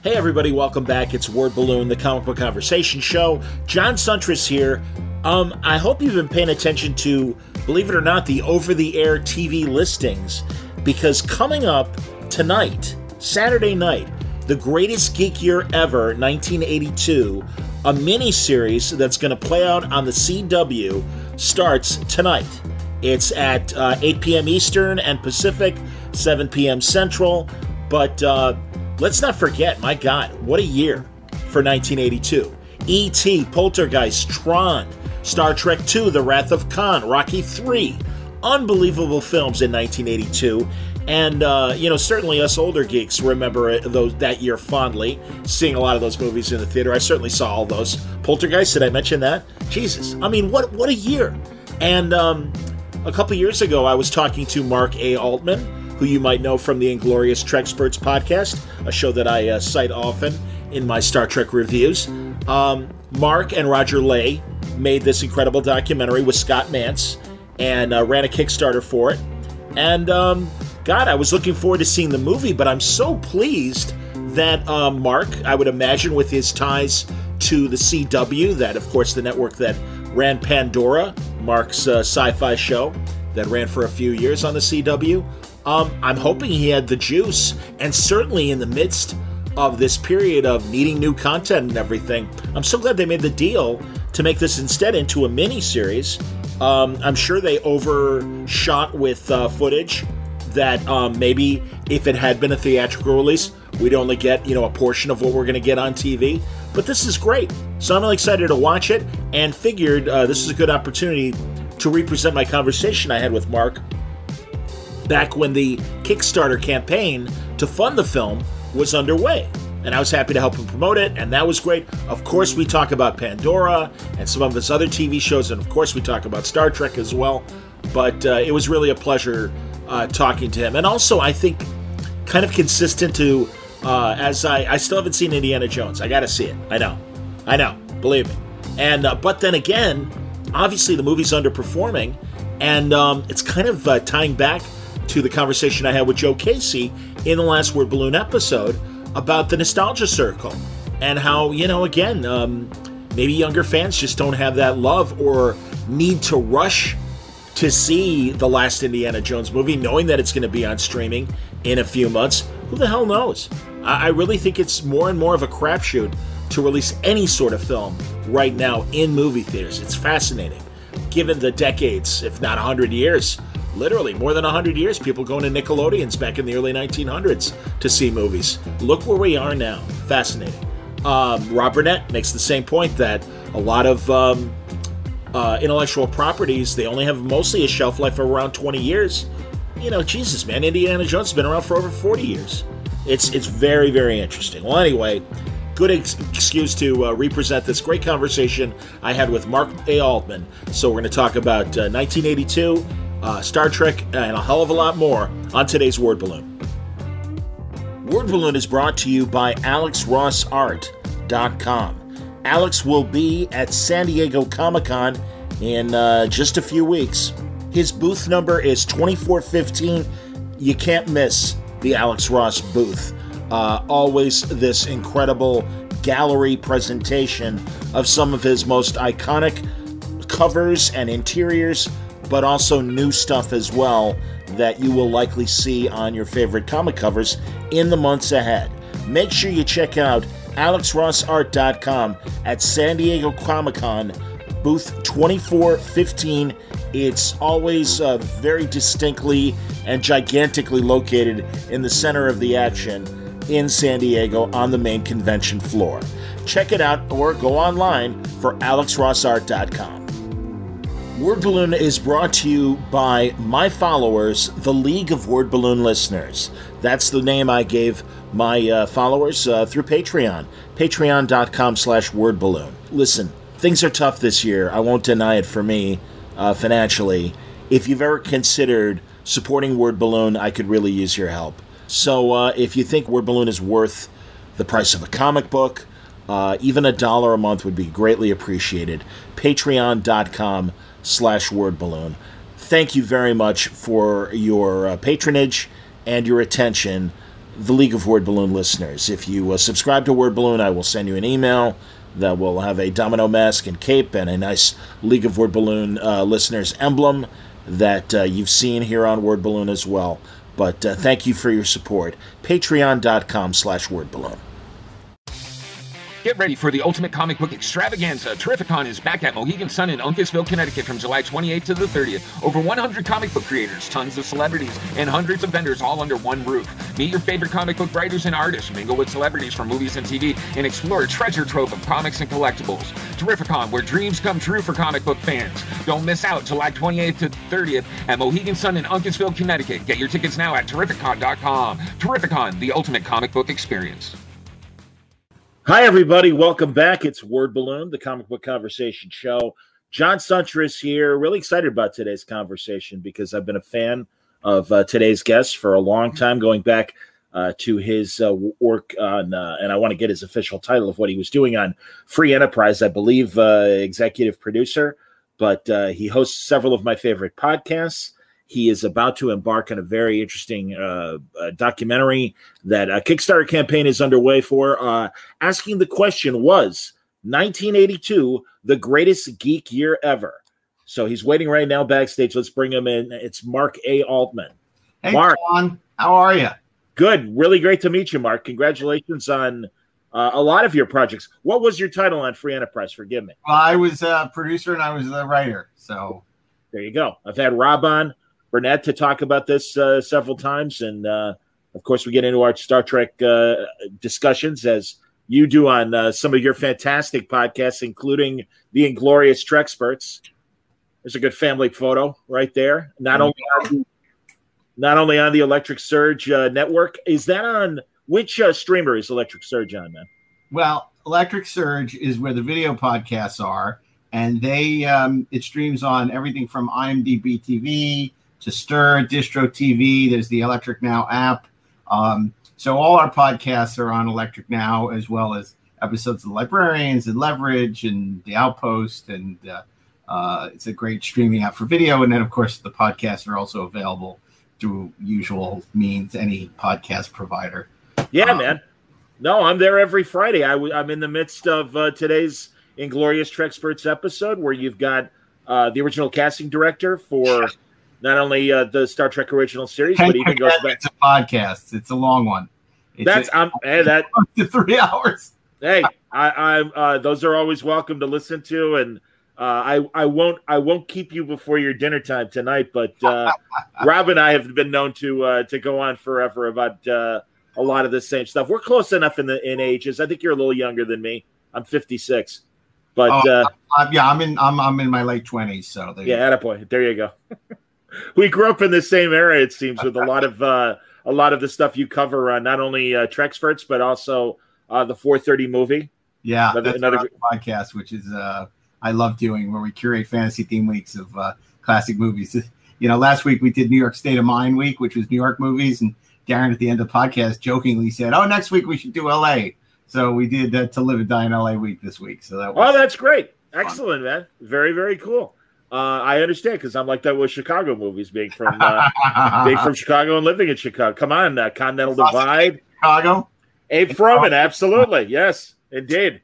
Hey everybody, welcome back. It's Word Balloon, the comic book conversation show. John Suntress here. I hope you've been paying attention to, believe it or not, the over-the-air TV listings, because coming up tonight, Saturday night, The Greatest Geek Year Ever, 1982, a mini-series that's going to play out on the CW, starts tonight. It's at 8 p.m. Eastern and Pacific, 7 p.m. Central, but let's not forget, my God, what a year for 1982. ET, Poltergeist, Tron, Star Trek II, The Wrath of Khan, Rocky III, unbelievable films in 1982. And, certainly us older geeks remember that year fondly, seeing a lot of those movies in the theater. I certainly saw all those. Poltergeist, did I mention that? Jesus. I mean, what a year. And a couple years ago, I was talking to Mark A. Altman, who you might know from the Inglorious Treksperts podcast, a show that I cite often in my Star Trek reviews. Mark and Roger Lay made this incredible documentary with Scott Mantz and ran a Kickstarter for it. And, God, I was looking forward to seeing the movie, but I'm so pleased that Mark, I would imagine with his ties to the CW, that, of course, the network that ran Pandora, Mark's sci-fi show that ran for a few years on the CW, I'm hoping he had the juice, and certainly in the midst of this period of needing new content and everything, I'm so glad they made the deal to make this instead into a mini-series. I'm sure they overshot with footage that maybe if it had been a theatrical release, we'd only get, a portion of what we're going to get on TV. But this is great. So I'm really excited to watch it and figured this is a good opportunity to represent my conversation I had with Mark back when the Kickstarter campaign to fund the film was underway. And I was happy to help him promote it, and that was great. Of course, we talk about Pandora and some of his other TV shows, and of course, we talk about Star Trek as well. But it was really a pleasure talking to him. And also, I think, kind of consistent to, as I still haven't seen Indiana Jones. I gotta see it. I know. Believe me. And but then again, obviously the movie's underperforming, and it's kind of tying back to the conversation I had with Joe Casey in the last Word Balloon episode about the nostalgia circle and how, again, maybe younger fans just don't have that love or need to rush to see the last Indiana Jones movie, knowing that it's going to be on streaming in a few months. Who the hell knows? I really think it's more and more of a crapshoot to release any sort of film right now in movie theaters. It's fascinating, given the decades, if not 100 years, literally more than 100 years, people going to Nickelodeons back in the early 1900s to see movies. Look where we are now. Fascinating. Rob Burnett makes the same point that a lot of intellectual properties, they only have mostly a shelf life of around 20 years. Jesus, man, Indiana Jones has been around for over 40 years. It's very, very interesting. Well, anyway, good excuse to represent this great conversation I had with Mark A. Altman. So we're going to talk about 1982, Star Trek, and a hell of a lot more on today's Word Balloon. Word Balloon is brought to you by AlexRossArt.com. Alex will be at San Diego Comic-Con in just a few weeks. His booth number is 2415. You can't miss the Alex Ross booth. Always this incredible gallery presentation of some of his most iconic covers and interiors, but also new stuff as well that you will likely see on your favorite comic covers in the months ahead. Make sure you check out AlexRossArt.com at San Diego Comic-Con, booth 2415. It's always very distinctly and gigantically located in the center of the action in San Diego on the main convention floor. Check it out or go online for AlexRossArt.com. Word Balloon is brought to you by my followers, the League of Word Balloon Listeners. That's the name I gave my followers through Patreon. Patreon.com/wordballoon. Listen, things are tough this year. I won't deny it for me financially. If you've ever considered supporting Word Balloon, I could really use your help. So if you think Word Balloon is worth the price of a comic book, even $1 a month would be greatly appreciated. Patreon.com/wordballoon. Thank you very much for your patronage and your attention the League of Word Balloon listeners. If you subscribe to Word Balloon, I will send you an email that will have a domino mask and cape and a nice League of Word Balloon listeners emblem that you've seen here on Word Balloon as well. But thank you for your support. Patreon.com/wordballoon. Get ready for the ultimate comic book extravaganza. Terrificon is back at Mohegan Sun in Uncasville, Connecticut from July 28th to the 30th. Over 100 comic book creators, tons of celebrities, and hundreds of vendors all under one roof. Meet your favorite comic book writers and artists, mingle with celebrities from movies and TV, and explore a treasure trove of comics and collectibles. Terrificon, where dreams come true for comic book fans. Don't miss out July 28th to 30th at Mohegan Sun in Uncasville, Connecticut. Get your tickets now at Terrificon.com. Terrificon, the ultimate comic book experience. Hi, everybody. Welcome back. It's Word Balloon, the comic book conversation show. John Suntress here. Really excited about today's conversation because I've been a fan of today's guest for a long time, going back to his work on, and I want to get his official title of what he was doing on Free Enterprise, I believe, executive producer, but he hosts several of my favorite podcasts. He is about to embark on a very interesting documentary that a Kickstarter campaign is underway for. Asking the question, was 1982 the greatest geek year ever? So he's waiting right now backstage. Let's bring him in. It's Mark A. Altman. Hey, Mark. John. How are you? Good. Really great to meet you, Mark. Congratulations on a lot of your projects. What was your title on Free Enterprise? Forgive me. Well, I was a producer and I was the writer. So there you go. I've had Rob on, Burnett, to talk about this several times. And, of course, we get into our Star Trek discussions, as you do on some of your fantastic podcasts, including the Inglorious Treksperts. There's a good family photo right there. Not only on the Electric Surge network. Is that on which streamer is Electric Surge on, man? Well, Electric Surge is where the video podcasts are, and they it streams on everything from IMDb TV to Stir, Distro TV. There's the Electric Now app. So all our podcasts are on Electric Now, as well as episodes of The Librarians and Leverage and The Outpost. And it's a great streaming app for video. And then, of course, the podcasts are also available through usual means, any podcast provider. Yeah, man. No, I'm there every Friday. I'm in the midst of today's Inglorious Treksperts episode, where you've got the original casting director for not only the Star Trek original series, but even goes back. It's a podcast. It's a long one. That's that up to 3 hours. Hey, I those are always welcome to listen to, and I won't keep you before your dinner time tonight. But Rob and I have been known to go on forever about a lot of the same stuff. We're close enough in ages. I think you're a little younger than me. I'm 56. But I'm in my late 20s. So attaboy. There you go. We grew up in the same era, it seems, with a lot of the stuff you cover on not only Treksperts, but also the 4:30 movie. Yeah, that's another podcast, which is I love doing, where we curate fantasy theme weeks of classic movies. You know, last week we did New York State of Mind week, which was New York movies, and Darren at the end of the podcast jokingly said, "Oh, next week we should do L.A." So we did To Live and Die in L.A. week this week. So that's great, excellent, man, very, very cool. I understand, because I'm like that with Chicago movies, being from Chicago and living in Chicago. Come on, Continental Divide, Chicago. Abe Froman, absolutely, yes, indeed.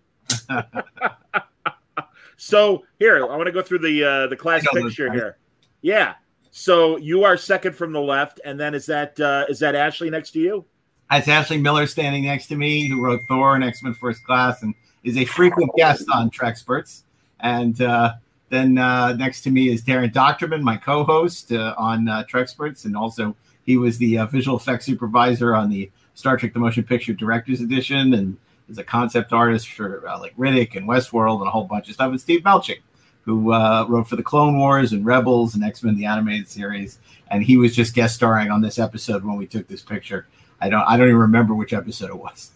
So here, I want to go through the class picture here. Yeah. So you are second from the left, and then is that Ashley next to you? That's Ashley Miller standing next to me, who wrote Thor and X-Men First Class, and is a frequent guest on Treksperts. And then next to me is Darren Doctorman, my co-host on Treksperts, and also he was the visual effects supervisor on the Star Trek: The Motion Picture Director's Edition, and is a concept artist for like Riddick and Westworld and a whole bunch of stuff. And Steve Melching, who wrote for the Clone Wars and Rebels and X-Men the Animated Series, and he was just guest starring on this episode when we took this picture. I don't even remember which episode it was.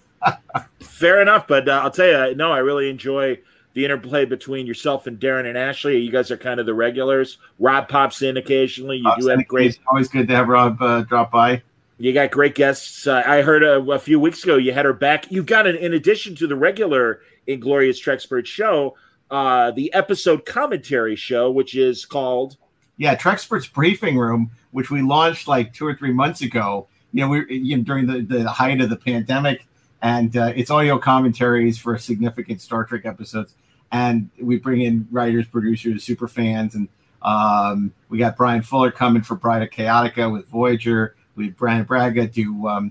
Fair enough, but I'll tell you, no, I really enjoy the interplay between yourself and Darren and Ashley. You guys are kind of the regulars. Rob pops in occasionally. You do have great. It's always good to have Rob drop by. You got great guests. I heard a few weeks ago you had her back. You've got, in addition to the regular Inglorious Treksperts show, the episode commentary show, which is called Treksperts Briefing Room, which we launched like 2 or 3 months ago. during the height of the pandemic, and it's audio commentaries for significant Star Trek episodes. And we bring in writers, producers, super fans, and we got Brian Fuller coming for Bride of Chaotica with Voyager. We had Brandon Braga do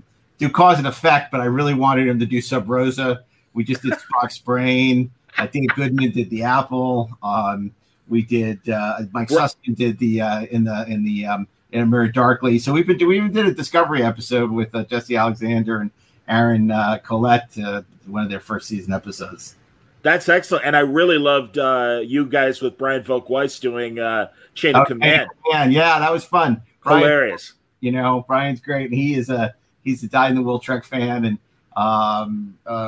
Cause and Effect, but I really wanted him to do Sub Rosa. We just did Spock's Brain. Dave Goodman did The Apple. We did Mike Sussman did the in a Mirror Darkly. So we even did a Discovery episode with Jesse Alexander and Aaron Collette, one of their first season episodes. That's excellent, and I really loved you guys with Brian Volk-Weiss doing Chain of Command. Yeah, that was fun. Brian, hilarious. Brian's great. And he's a dyed-in-the-wool Trek fan, and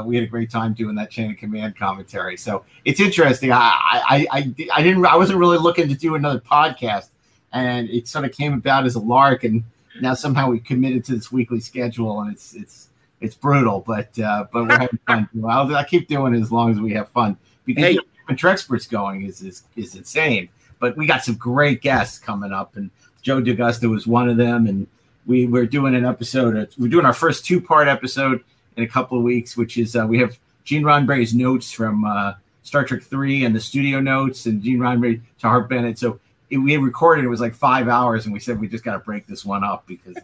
we had a great time doing that Chain of Command commentary. So it's interesting. I wasn't really looking to do another podcast, and it sort of came about as a lark, and now somehow we committed to this weekly schedule, and it's brutal, but we're having fun. I keep doing it as long as we have fun, because keeping Trexperts going is insane. But we got some great guests coming up, and Joe DeGusta was one of them, and we're doing an episode. We're doing our first 2-part episode in a couple of weeks, which is we have Gene Roddenberry's notes from Star Trek 3 and the studio notes, and Gene Roddenberry to Hart Bennett. So we recorded, it was like 5 hours, and we said we just got to break this one up because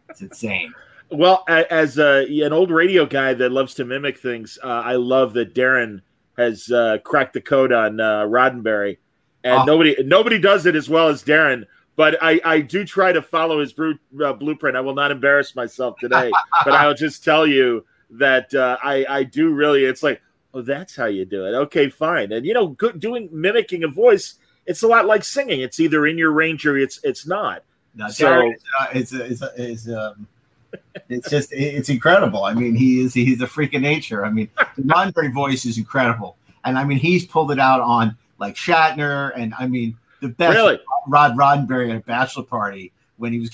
it's insane. Well, as an old radio guy that loves to mimic things, I love that Darren has cracked the code on Roddenberry, and nobody does it as well as Darren. But I do try to follow his blueprint. I will not embarrass myself today, but I'll just tell you that I do really. It's like, oh, that's how you do it. Okay, fine. And mimicking a voice, it's a lot like singing. It's either in your range or it's not. No, so it's incredible. I mean, he's a freak of nature. I mean, the Roddenberry voice is incredible, and I mean, he's pulled it out on like Shatner, and I mean, the best really? Rod Roddenberry at a bachelor party when he was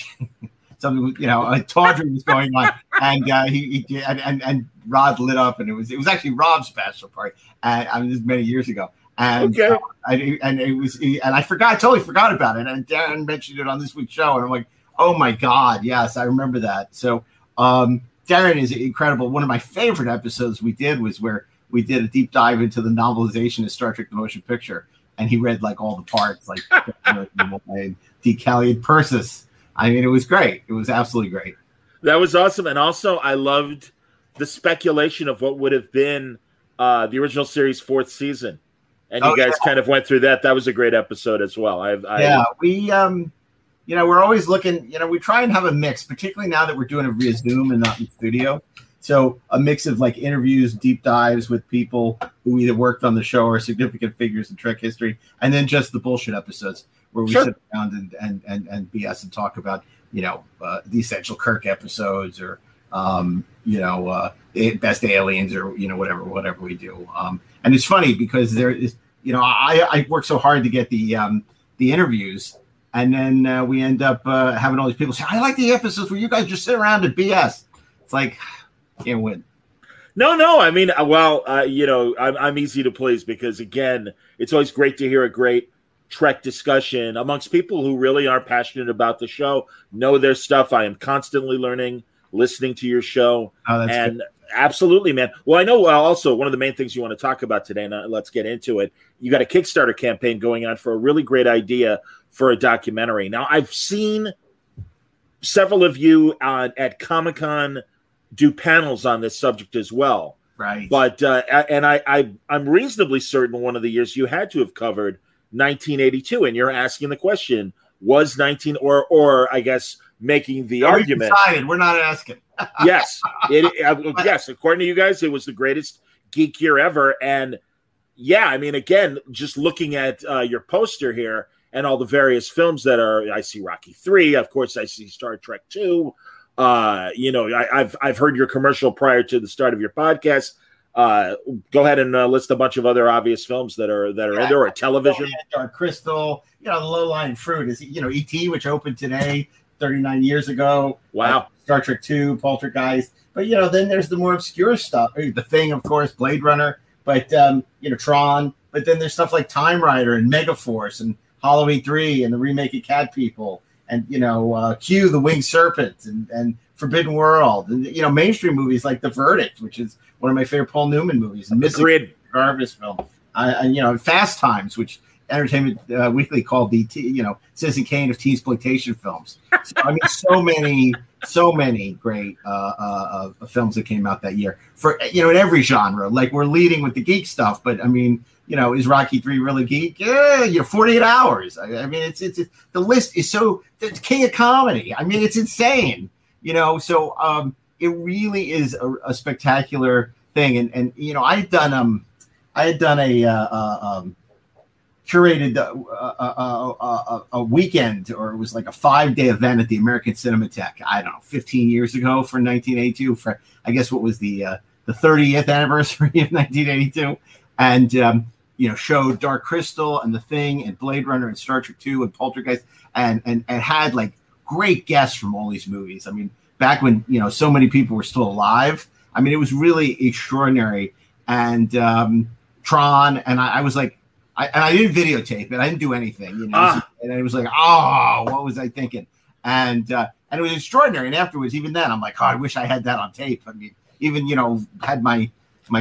something, a tawdry was going on, and he and Rod lit up, and it was actually Rob's bachelor party, and this was many years ago. And okay. I totally forgot about it, and Darren mentioned it on this week's show, and I'm like, oh my God, yes, I remember that. So Darren is incredible. One of my favorite episodes we did was where we did a deep dive into the novelization of Star Trek: The Motion Picture, and he read like all the parts, like D. Callie and Persis. I mean, it was great. It was absolutely great. That was awesome, and also I loved the speculation of what would have been the original series' 4th season, and you guys kind of went through that. That was a great episode as well. We're always looking, we try and have a mix, particularly now that we're doing it via Zoom and not in studio. So a mix of like interviews, deep dives with people who either worked on the show or significant figures in Trek history, and then just the bullshit episodes where we sit around and BS and talk about, the Essential Kirk episodes or, Best Aliens or, whatever we do. And it's funny because there is, I work so hard to get the interviews. And then we end up having all these people say, I like the episodes where you guys just sit around and BS. It's like, can't win. No. I mean, I'm easy to please because, again, it's always great to hear a great Trek discussion amongst people who really are passionate about the show, know their stuff. I am constantly learning, listening to your show. Oh, that's good. Absolutely, man. Well, I know also one of the main things you want to talk about today, and let's get into it. You got a Kickstarter campaign going on for a really great idea for a documentary. Now, I've seen several of you at Comic-Con do panels on this subject as well. Right. But I'm reasonably certain one of the years you had to have covered 1982, and you're asking the question, was 19 or I guess making the argument. Decided. We're not asking. Yes. Yes. According to you guys, it was the greatest geek year ever. And yeah, I mean, again, just looking at your poster here and all the various films that I see Rocky 3, of course, I see Star Trek 2. I've heard your commercial prior to the start of your podcast. Go ahead and list a bunch of other obvious films that are in there, or television. Dark Crystal, the low-lying fruit is, ET, which opened today, 39 years ago. Wow. Star Trek 2, Poltergeist. But, then there's the more obscure stuff. The Thing, of course, Blade Runner, but, Tron. But then there's stuff like Time Rider and Megaforce and Halloween 3 and the remake of Cat People and, Q, the Winged Serpent and Forbidden World, and mainstream movies like The Verdict, which is one of my favorite Paul Newman movies, and Missing Jarvis film, and Fast Times, which Entertainment Weekly called the Citizen Kane of Teen-sploitation films. So, I mean, so many great films that came out that year for in every genre. Like, we're leading with the geek stuff, but I mean, is Rocky 3 really geek? Yeah, 48 Hours. I mean, it's the list is so the king of comedy. I mean, it's insane. So it really is a spectacular thing. And I had done a curated a weekend, or it was like a 5-day event at the American Cinematheque, I don't know, 15 years ago, for 1982, for I guess what was the 30th anniversary of 1982, and showed Dark Crystal and The Thing and Blade Runner and Star Trek II and Poltergeist, and had like great guests from all these movies. I mean, back when so many people were still alive. I mean, it was really extraordinary. And Tron, and I was like, I didn't videotape it. I didn't do anything, and it was like, oh, what was I thinking? And it was extraordinary. And afterwards, even then, I'm like, oh, I wish I had that on tape. I mean, even had my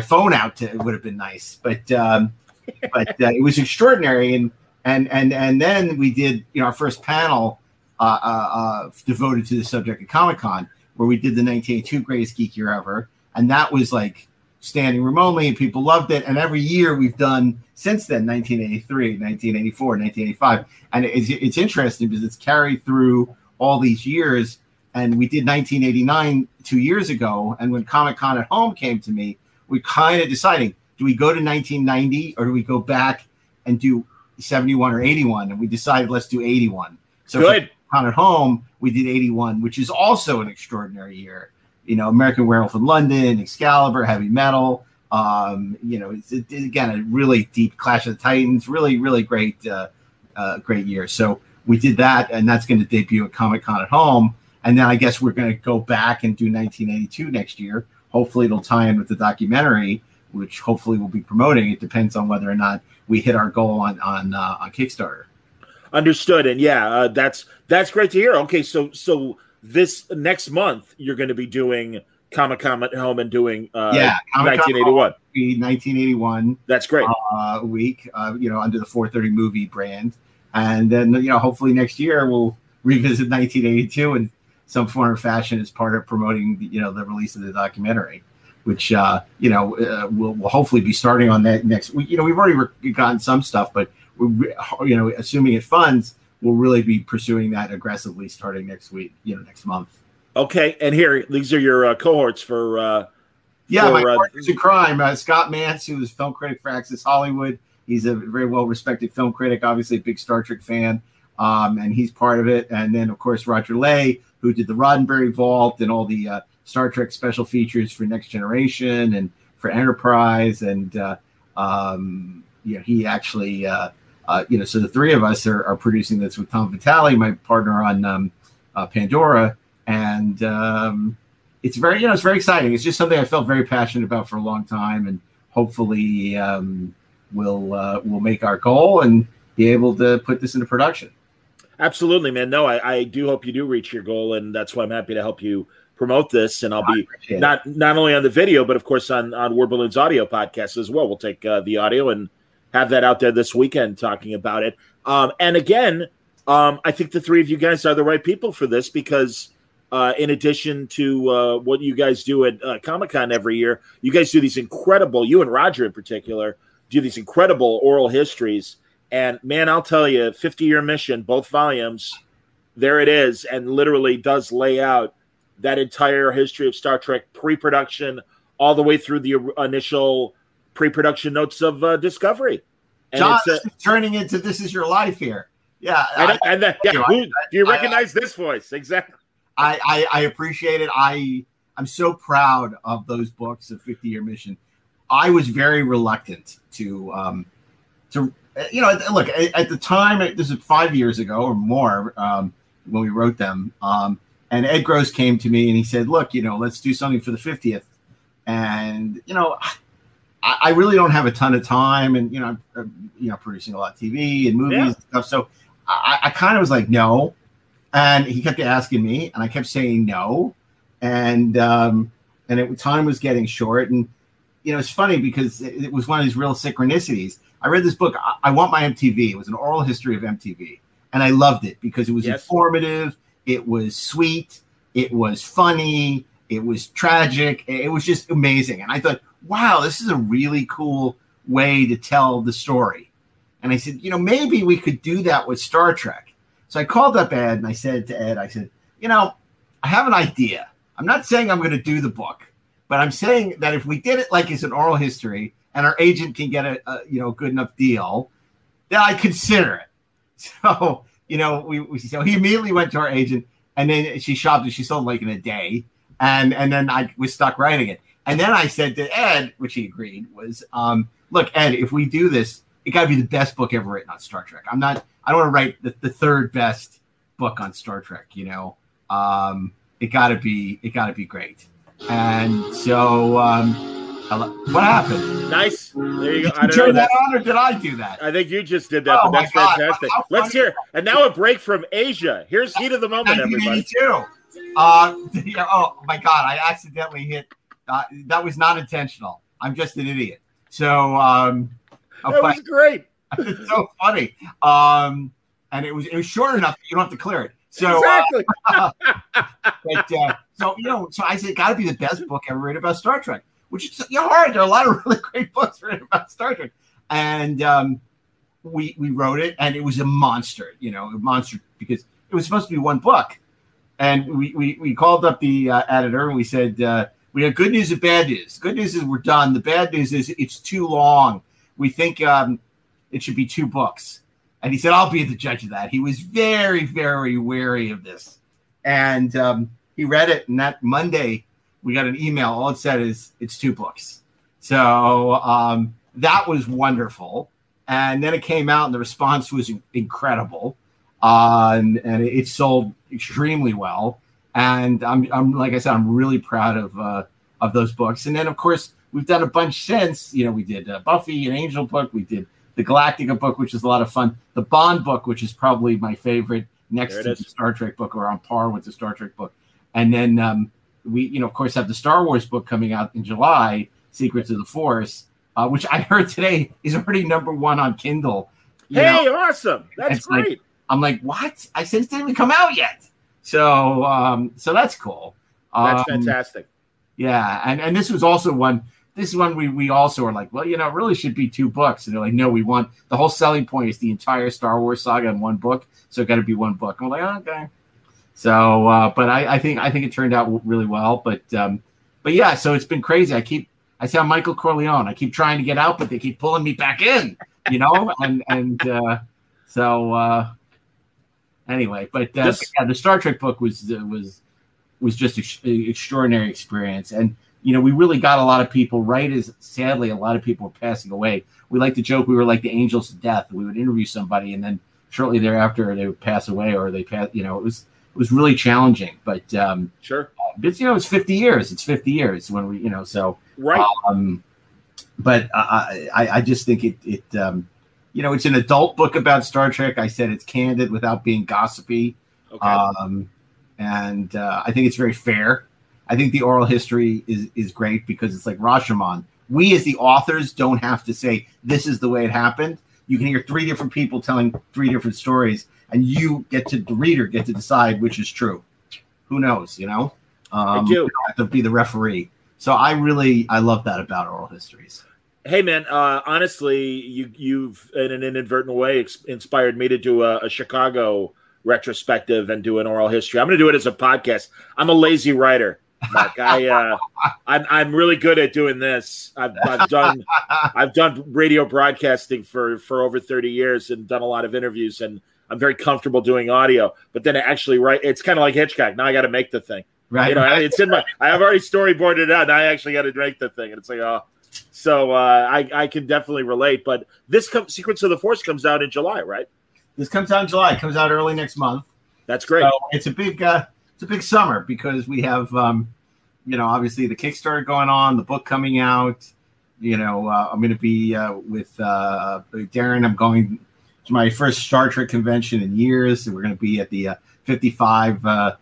phone out, it would have been nice. But it was extraordinary. And then we did our first panel devoted to the subject of Comic-Con, where we did the 1982 Greatest Geek Year Ever, and that was like standing room only, and people loved it. And every year we've done since then, 1983, 1984, 1985. And it's interesting because it's carried through all these years. And we did 1989 2 years ago. And when Comic-Con at Home came to me, we kind of deciding, do we go to 1990 or do we go back and do 71 or 81? And we decided, let's do 81. So good. Comic-Con at Home, we did 81, which is also an extraordinary year. American Werewolf in London, Excalibur, Heavy Metal. It's again a really deep Clash of the Titans. Really, really great year. So we did that, and that's going to debut at Comic-Con at Home. And then I guess we're going to go back and do 1982 next year. Hopefully, it'll tie in with the documentary, which hopefully we'll be promoting. It depends on whether or not we hit our goal on Kickstarter. Understood. And yeah, that's great to hear. Okay, so this next month you're going to be doing Comic-Con at Home and doing 1981. 1981. That's great. Week, under the 430 movie brand. And then, hopefully next year we'll revisit 1982 in some form or fashion as part of promoting, the release of the documentary, which, we'll hopefully be starting on that next week. We've already gotten some stuff, but we're, assuming it funds, we'll really be pursuing that aggressively starting next week, next month. Okay, and here, these are your cohorts for... my partners in crime, Scott Mance, who is film critic for Access Hollywood. He's a very well-respected film critic, obviously a big Star Trek fan, and he's part of it. And then, of course, Roger Lay, who did the Roddenberry Vault and all the Star Trek special features for Next Generation and for Enterprise. And, he actually... so the three of us are producing this with Tom Vitale, my partner on Pandora, and it's very, it's very exciting. It's just something I felt very passionate about for a long time, and hopefully we'll make our goal and be able to put this into production. Absolutely, man. No, I do hope you do reach your goal, and that's why I'm happy to help you promote this. And I'll be not only on the video, but of course on Word Balloon's audio podcast as well. We'll take the audio and have that out there this weekend talking about it. And again, I think the three of you guys are the right people for this because in addition to what you guys do at Comic-Con every year, you guys do these incredible, you and Roger in particular, do these incredible oral histories. And man, I'll tell you, 50-year mission, both volumes, there it is, and literally does lay out that entire history of Star Trek pre-production all the way through the initial pre-production notes of Discovery. And John, it's turning into This Is Your Life here. Yeah. Do you recognize this voice? Exactly. I appreciate it. I'm so proud of those books of 50-Year Mission. I was very reluctant to look, at the time, this is 5 years ago or more when we wrote them. And Ed Gross came to me and he said, look, let's do something for the 50th. And, I really don't have a ton of time, and I'm producing a lot of TV and movies and stuff. So I kind of was like, no. And he kept asking me, and I kept saying no. and time was getting short. And it's funny because it was one of these real synchronicities. I read this book, I Want My MTV. It was an oral history of MTV, and I loved it because it was informative, it was sweet, it was funny, it was tragic, it was just amazing. And I thought, wow, this is a really cool way to tell the story. And I said, maybe we could do that with Star Trek. So I called up Ed and I said to Ed, I said, I have an idea. I'm not saying I'm going to do the book, but I'm saying that if we did it like it's an oral history and our agent can get a good enough deal, then I'd consider it. So, so he immediately went to our agent, and then she shopped it. She sold like in a day. And then I was stuck writing it. And then I said to Ed, which he agreed, was, look, Ed, if we do this, it got to be the best book ever written on Star Trek. I don't want to write the third best book on Star Trek, it got to be great. And so what happened? Nice. There you go. Did you turn that on, or did I do that? I think you just did that, but that's fantastic. Let's hear. And now a break from Asia. Here's Heat of the Moment, everybody. 1982. Oh my God! I accidentally hit. That was not intentional. I'm just an idiot. So that was great. It's so funny. And it was short enough that you don't have to clear it. So exactly. So I said, got to be the best book ever written about Star Trek. Which is hard. There are a lot of really great books written about Star Trek, and we wrote it, and it was a monster. A monster because it was supposed to be one book. And we called up the editor and we said, we have good news and bad news. Good news is we're done. The bad news is it's too long. We think it should be 2 books. And he said, I'll be the judge of that. He was very, very wary of this. And he read it. And that Monday, we got an email. All it said is it's 2 books. So that was wonderful. And then it came out and the response was incredible. And it sold extremely well, and I'm like I said, I'm really proud of those books. And then of course we've done a bunch since. We did Buffy and Angel book, we did the Galactica book, which is a lot of fun. The Bond book, which is probably my favorite, next to the Star Trek book, or on par with the Star Trek book. And then we of course have the Star Wars book coming out in July, Secrets of the Force, which I heard today is already #1 on Kindle. Awesome! That's great. I'm like, what? I said it didn't even come out yet. So that's cool. That's fantastic. Yeah, and this was also one. This is one we also are like, well, it really should be 2 books. And they're like, no, we want the whole selling point is the entire Star Wars saga in 1 book, so it got to be 1 book. I'm like, okay. So, but I think it turned out really well. But yeah, so it's been crazy. I sound Michael Corleone. I keep trying to get out, but they keep pulling me back in. Anyway, but the Star Trek book was just an extraordinary experience, and we really got a lot of people. Right as sadly, a lot of people were passing away. We like to joke we were like the angels of death. We would interview somebody, and then shortly thereafter they would pass away, or they pass. It was really challenging, but sure. But it's 50 years. It's 50 years when we so right. But I just think it it's an adult book about Star Trek. I said it's candid without being gossipy. Okay. And I think it's very fair. I think the oral history is great because it's like Rashomon. We as the authors don't have to say this is the way it happened. You can hear 3 different people telling 3 different stories, and the reader get to decide which is true. Who knows? I do. You don't have to be the referee. So I love that about oral histories. Hey man, honestly, you've in an inadvertent way inspired me to do a Chicago retrospective and do an oral history. I'm going to do it as a podcast. I'm a lazy writer, Mark. I'm really good at doing this. I've done radio broadcasting for over 30 years and done a lot of interviews, and I'm very comfortable doing audio. But then actually write, it's kind of like Hitchcock. Now I got to make the thing. Right. It's in my. I have already storyboarded it out. And I actually got to make the thing, and it's like, oh. So I can definitely relate. But this Secrets of the Force comes out in July, right? This comes out in July. It comes out early next month. That's great. So it's a big summer because we have obviously the Kickstarter going on, the book coming out. I'm going to be with Darren. I'm going to my first Star Trek convention in years. We're going to be at the 55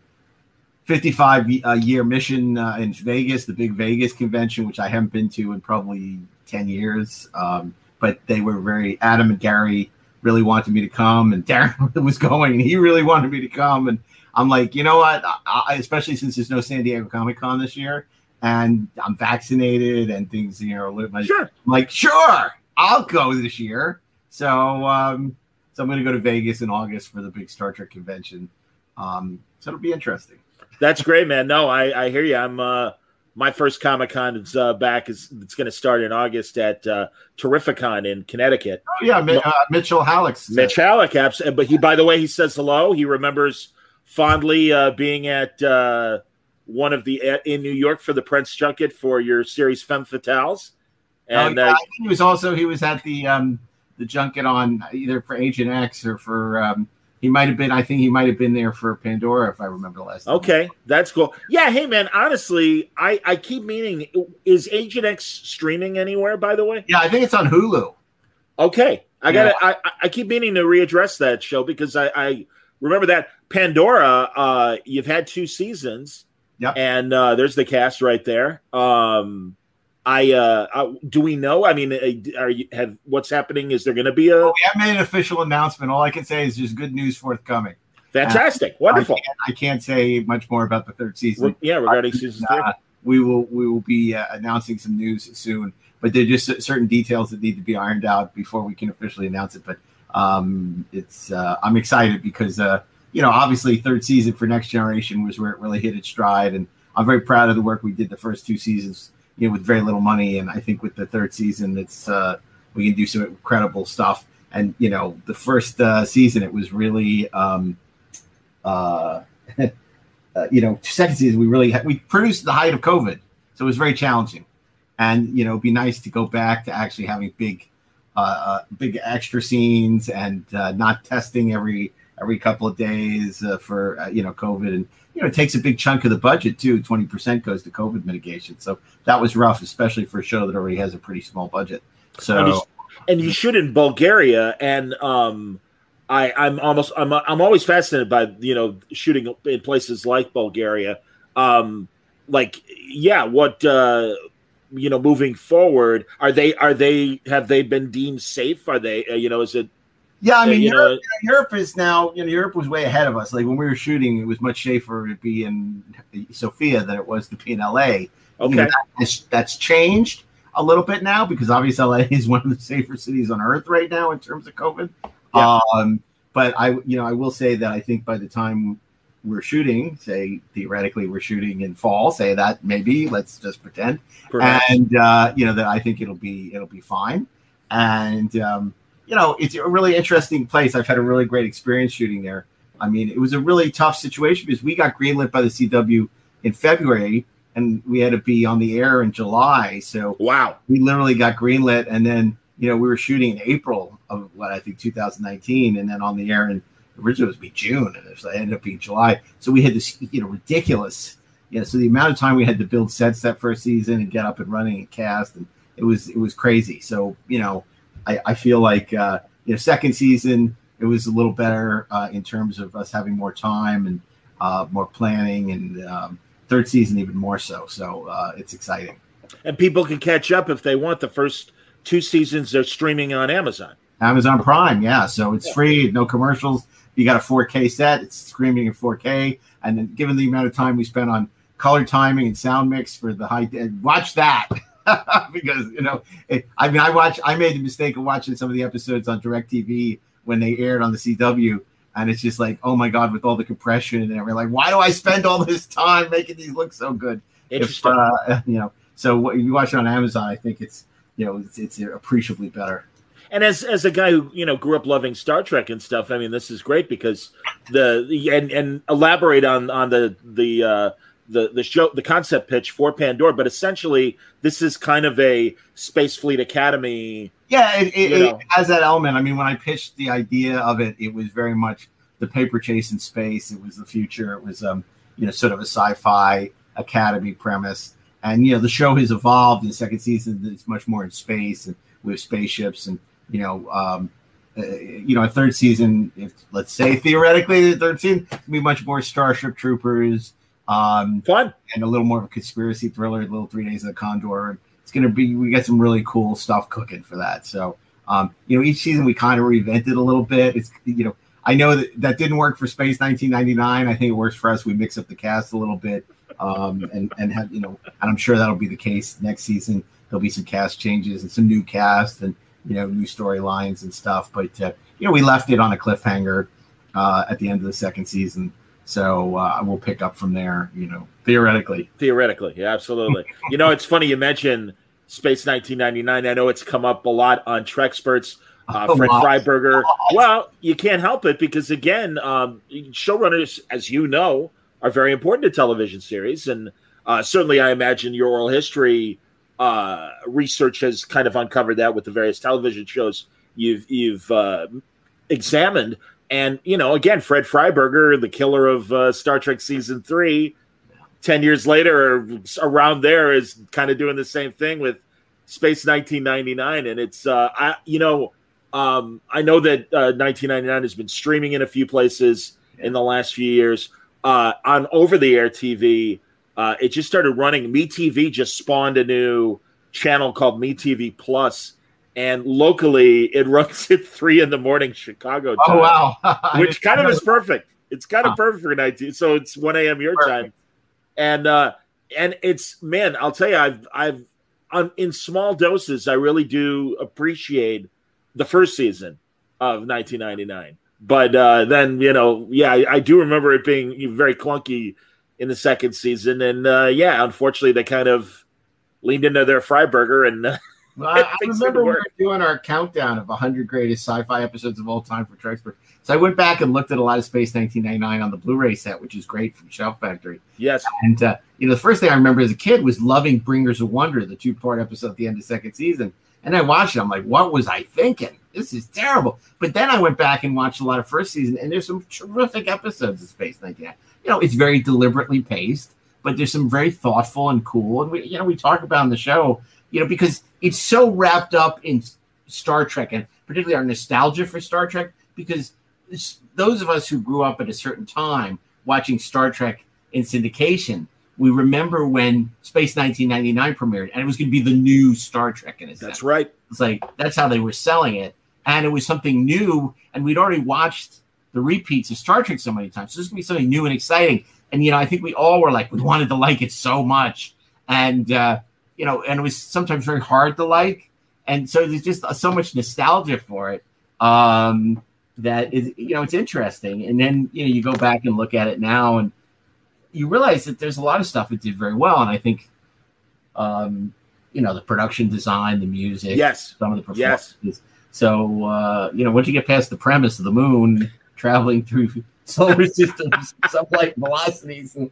55-year mission in Vegas, the big Vegas convention, which I haven't been to in probably 10 years. But they were very adamant. Gary really wanted me to come, and Darren was going, and he really wanted me to come. And I'm like, you know what? I especially since there's no San Diego Comic-Con this year, and I'm vaccinated and things, Sure. I'm like, sure, I'll go this year. So, so I'm going to go to Vegas in August for the big Star Trek convention. So it'll be interesting. That's great, man. No, I hear you. I'm my first Comic-Con is back. It's going to start in August at Terrificon in Connecticut. Oh yeah, Mitchell Halleck. Mitch Halleck, but he, by the way, he says hello. He remembers fondly being at one of the in New York for the Prince Junket for your series Femme Fatales. And I think he was at the junket on either for Agent X or for. He might have been. I think he might have been there for Pandora, if I remember last time. Okay, that's cool. Yeah, hey man, honestly, I keep meaning, is Agent X streaming anywhere? By the way, yeah, I think it's on Hulu. Okay, I keep meaning to readdress that show because I remember that Pandora. You've had 2 seasons. Yep. And there's the cast right there. Do we know? I mean, what's happening? Is there going to be a? We haven't made an official announcement. All I can say is just good news forthcoming. Fantastic, wonderful. I can't say much more about the 3rd season. Regarding season 3, we will be announcing some news soon. But there are just certain details that need to be ironed out before we can officially announce it. But I'm excited because obviously 3rd season for Next Generation was where it really hit its stride, and I'm very proud of the work we did the first 2 seasons. With very little money, and I think with the 3rd season, it's we can do some incredible stuff. And the first season, it was really, 2nd season, we produced the height of COVID, so it was very challenging. And it'd be nice to go back to actually having big extra scenes and not testing every couple of days for COVID. And it takes a big chunk of the budget too. 20% goes to COVID mitigation. So that was rough, especially for a show that already has a pretty small budget. So and you shoot in Bulgaria, and I'm always fascinated by shooting in places like Bulgaria. Moving forward, have they been deemed safe? Are they is it? Yeah, I mean, Europe is now. Europe was way ahead of us. Like when we were shooting, it was much safer to be in Sofia than it was to be in LA. Okay, that's changed a little bit now because obviously LA is one of the safer cities on earth right now in terms of COVID. Yeah. But I will say that I think by the time we're shooting, say theoretically we're shooting in fall, say that maybe let's just pretend, and that I think it'll be fine, and. It's a really interesting place. I've had a really great experience shooting there. I mean, it was a really tough situation because we got greenlit by the CW in February, and we had to be on the air in July. So wow, we literally got greenlit, and then we were shooting in April of 2019, and then on the air in originally it was June, and it ended up being July. So we had this ridiculous. So the amount of time we had to build sets that first season and get up and running and cast, and it was crazy. So I feel like, 2nd season, it was a little better in terms of us having more time and more planning, and 3rd season even more so. So it's exciting. And people can catch up if they want. The first 2 seasons are streaming on Amazon. Amazon Prime, yeah. So it's free, no commercials. You got a 4K set, it's streaming in 4K. And then given the amount of time we spent on color timing and sound mix for the watch that. Because I made the mistake of watching some of the episodes on DirecTV when they aired on the CW, and it's just like, oh my god, with all the compression and everything, like, why do I spend all this time making these look so good? Interesting. So what you watch it on Amazon, I think it's appreciably better. And as a guy who grew up loving Star Trek and stuff, I mean, this is great because and elaborate on the show, the concept pitch for Pandora, but essentially this is kind of a Space Fleet Academy. Yeah, it has that element. I mean, when I pitched the idea of it, it was very much the paper chase in space. It was the future. It was sort of a sci-fi academy premise. And the show has evolved in the 2nd season. It's much more in space and with spaceships, and a 3rd season. If let's say theoretically the 3rd season will be much more Starship Troopers. Fun. And a little more of a conspiracy thriller, a little 3 Days of the Condor. It's going to be, we got some really cool stuff cooking for that. So, each season we kind of reinvented a little bit. It's, I know that didn't work for Space 1999. I think it works for us. We mix up the cast a little bit, and have, and I'm sure that'll be the case next season. There'll be some cast changes and some new cast and, new storylines and stuff. But, we left it on a cliffhanger at the end of the second season. So we'll pick up from there, theoretically. Theoretically, yeah, absolutely. It's funny you mentioned Space 1999. I know it's come up a lot on Treksperts. Fred Freiberger. Well, you can't help it because, again, showrunners, as you know, are very important to television series. And certainly I imagine your oral history research has kind of uncovered that with the various television shows you've examined. And, again, Fred Freiberger, the killer of Star Trek Season 3, 10 years later, or around there, is kind of doing the same thing with Space 1999. And it's, I know that 1999 has been streaming in a few places in the last few years. On over-the-air TV, it just started running. MeTV just spawned a new channel called MeTV Plus. And locally, it runs at 3 a.m. Chicago time. Oh, wow. Which kind of is perfect. It's kind of perfect for 19. So it's 1 a.m. your time. And it's, man, I'll tell you, I've in small doses, I really do appreciate the first season of 1999. But then, I do remember it being very clunky in the second season. And, unfortunately, they kind of leaned into their Freiberger and Well, I remember we were doing our countdown of 100 greatest sci-fi episodes of all time for Treksperts. So I went back and looked at a lot of Space 1999 on the Blu-ray set, which is great from Shelf Factory. Yes. And, the first thing I remember as a kid was loving Bringers of Wonder, the 2-part episode at the end of the second season. And I watched it. I'm like, what was I thinking? This is terrible. But then I went back and watched a lot of first season, and there's some terrific episodes of Space 1999. It's very deliberately paced, but there's some very thoughtful and cool. And we talk about in the show, because it's so wrapped up in Star Trek, and particularly our nostalgia for Star Trek, because those of us who grew up at a certain time watching Star Trek in syndication, we remember when Space 1999 premiered, and it was going to be the new Star Trek in a sense. That's right. It's like, that's how they were selling it. And it was something new, and we'd already watched the repeats of Star Trek so many times. So this is going to be something new and exciting. And, I think we all were like, we wanted to like it so much. And, and it was sometimes very hard to like. And so there's just so much nostalgia for it that is, it's interesting. And then, you go back and look at it now and you realize that there's a lot of stuff it did very well. And I think, the production design, the music, yes, some of the performances. Yes. So, once you get past the premise of the moon traveling through solar systems, sublight velocities, and,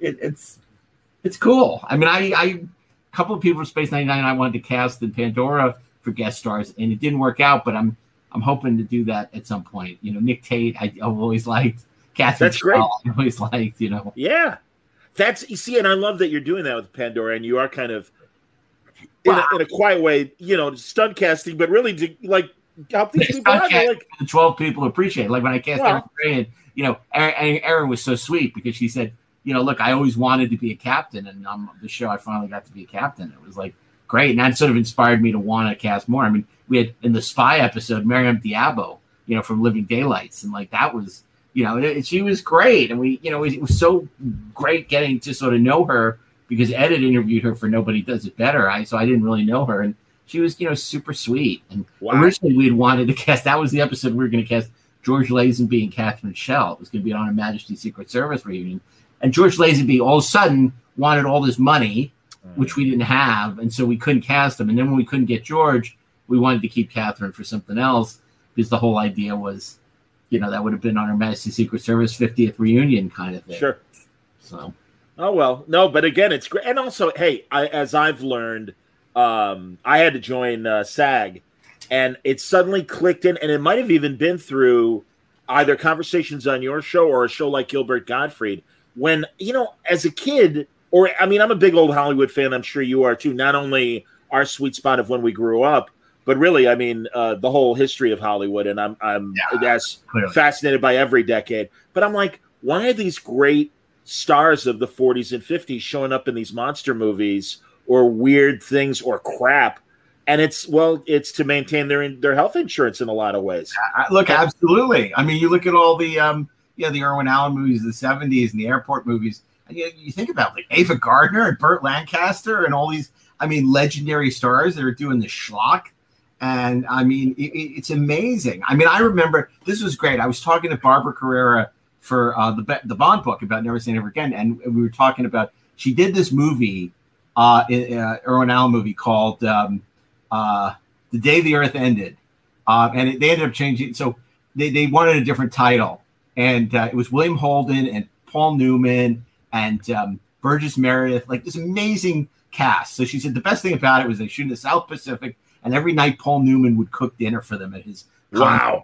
it's cool. I mean, a couple of people from Space 99 I wanted to cast in Pandora for guest stars, and it didn't work out, but I'm hoping to do that at some point. Nick Tate, I've always liked. Catherine That's great. I've always liked, Yeah. You see, and I love that you're doing that with Pandora, and you are kind of, in a quiet way, stunt casting, but really to, help these people out. The 12 people appreciate it. Like when I cast Erin Gray, and, Erin was so sweet because she said, look, I always wanted to be a captain, and on the show I finally got to be a captain. It was like great, and that sort of inspired me to want to cast more. I mean, we had in the spy episode Miriam Diabo, from Living Daylights, and that was, she was great, and we, it was so great getting to sort of know her because Ed had interviewed her for Nobody Does It Better. So I didn't really know her, and she was, super sweet. And originally we had wanted to cast, that was the episode we were going to cast George Lazenby and Catherine Schell. It was going to be on a Majesty Secret Service reunion. And George Lazenby all of a sudden wanted all this money, which we didn't have. And so we couldn't cast him. And then when we couldn't get George, we wanted to keep Catherine for something else because the whole idea was, that would have been on our Majesty Secret Service 50th reunion kind of thing. Sure. So. Oh, well, no, but again, it's great. And also, hey, as I've learned, I had to join SAG, and it suddenly clicked in, and it might have even been through either conversations on your show or a show like Gilbert Gottfried. When, as a kid, I'm a big old Hollywood fan. I'm sure you are too. Not only our sweet spot of when we grew up, but really, the whole history of Hollywood. And I'm as fascinated by every decade. But I'm like, why are these great stars of the 40s and 50s showing up in these monster movies or weird things or crap. And it's to maintain their health insurance in a lot of ways. Look, absolutely. I mean, you look at all the the Irwin Allen movies of the 70s and the airport movies, and you think about like Ava Gardner and Burt Lancaster and all these, I mean, legendary stars that are doing the schlock. And I mean, it's amazing. I mean, I remember this was great. I was talking to Barbara Carrera for the Bond book about Never Say Never Again, and we were talking about, she did this movie, Irwin Allen movie called The Day the Earth Ended, and they ended up changing. So they wanted a different title, and it was William Holden and Paul Newman and Burgess Meredith, like this amazing cast. So she said the best thing about it was they shoot in the South Pacific, and every night Paul Newman would cook dinner for them at his wow.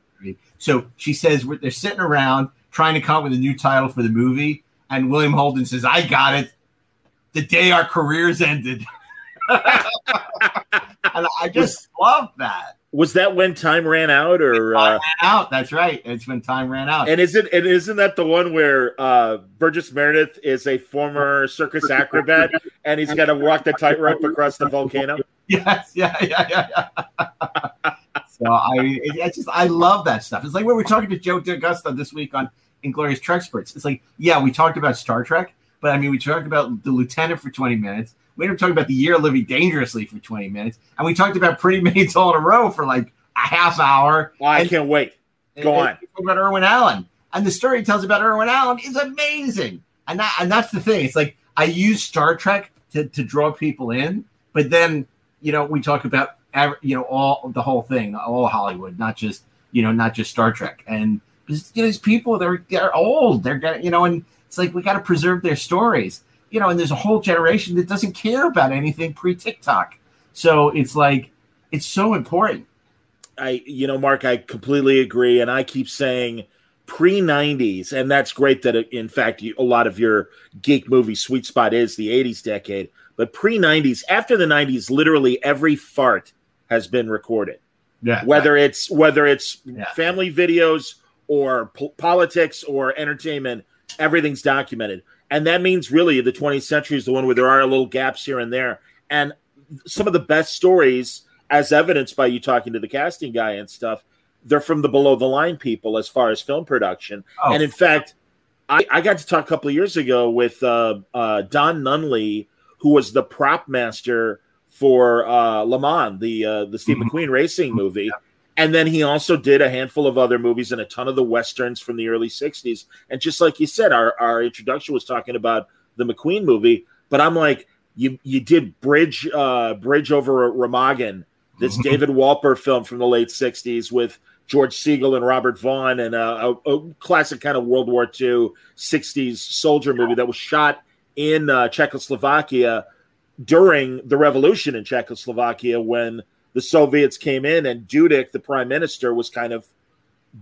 So she says they're sitting around trying to come up with a new title for the movie, and William Holden says, "I got it. The Day Our Careers Ended." And I just love that. Was that When Time Ran Out, or Ran Out? That's right. It's When Time Ran Out. And isn't that the one where Burgess Meredith is a former circus acrobat and he's got to walk the tightrope across the volcano? Yes, yeah. So I love that stuff. It's like when we're talking to Joe DeGusta this week on Inglorious Treksperts. It's like, yeah, we talked about Star Trek, but I mean, we talked about The Lieutenant for 20 minutes. We ended up talking about The Year Living Dangerously for 20 minutes. And we talked about Pretty Maids all in a row for like a half hour. Oh, I can't wait. Go on. We talked about Irwin Allen. And the story he tells about Irwin Allen is amazing. And that's the thing. It's like I use Star Trek to draw people in. But then, we talk about, all the whole thing, all Hollywood, not just Star Trek. And these people, they're old. They're, and it's like we got to preserve their stories. And there's a whole generation that doesn't care about anything pre-TikTok. So it's like, it's so important. Mark, I completely agree. And I keep saying pre-90s, and that's great that, in fact, a lot of your geek movie sweet spot is the 80s decade. But pre-90s, after the 90s, literally every fart has been recorded. Yeah. Whether it's family videos or politics or entertainment, everything's documented. And that means really the 20th century is the one where there are little gaps here and there. And some of the best stories, as evidenced by you talking to the casting guy and stuff, they're from the below the line people as far as film production. Oh. And in fact, I got to talk a couple of years ago with Don Nunley, who was the prop master for Le Mans, the Steve McQueen racing movie. Yeah. And then he also did a handful of other movies and a ton of the Westerns from the early 60s. And just like you said, our introduction was talking about the McQueen movie. But I'm like, you did Bridge over Remagen, this David Walper film from the late 60s with George Segal and Robert Vaughn, and a classic kind of World War II 60s soldier movie that was shot in Czechoslovakia during the revolution in Czechoslovakia when the Soviets came in, and Dudek, the prime minister, was kind of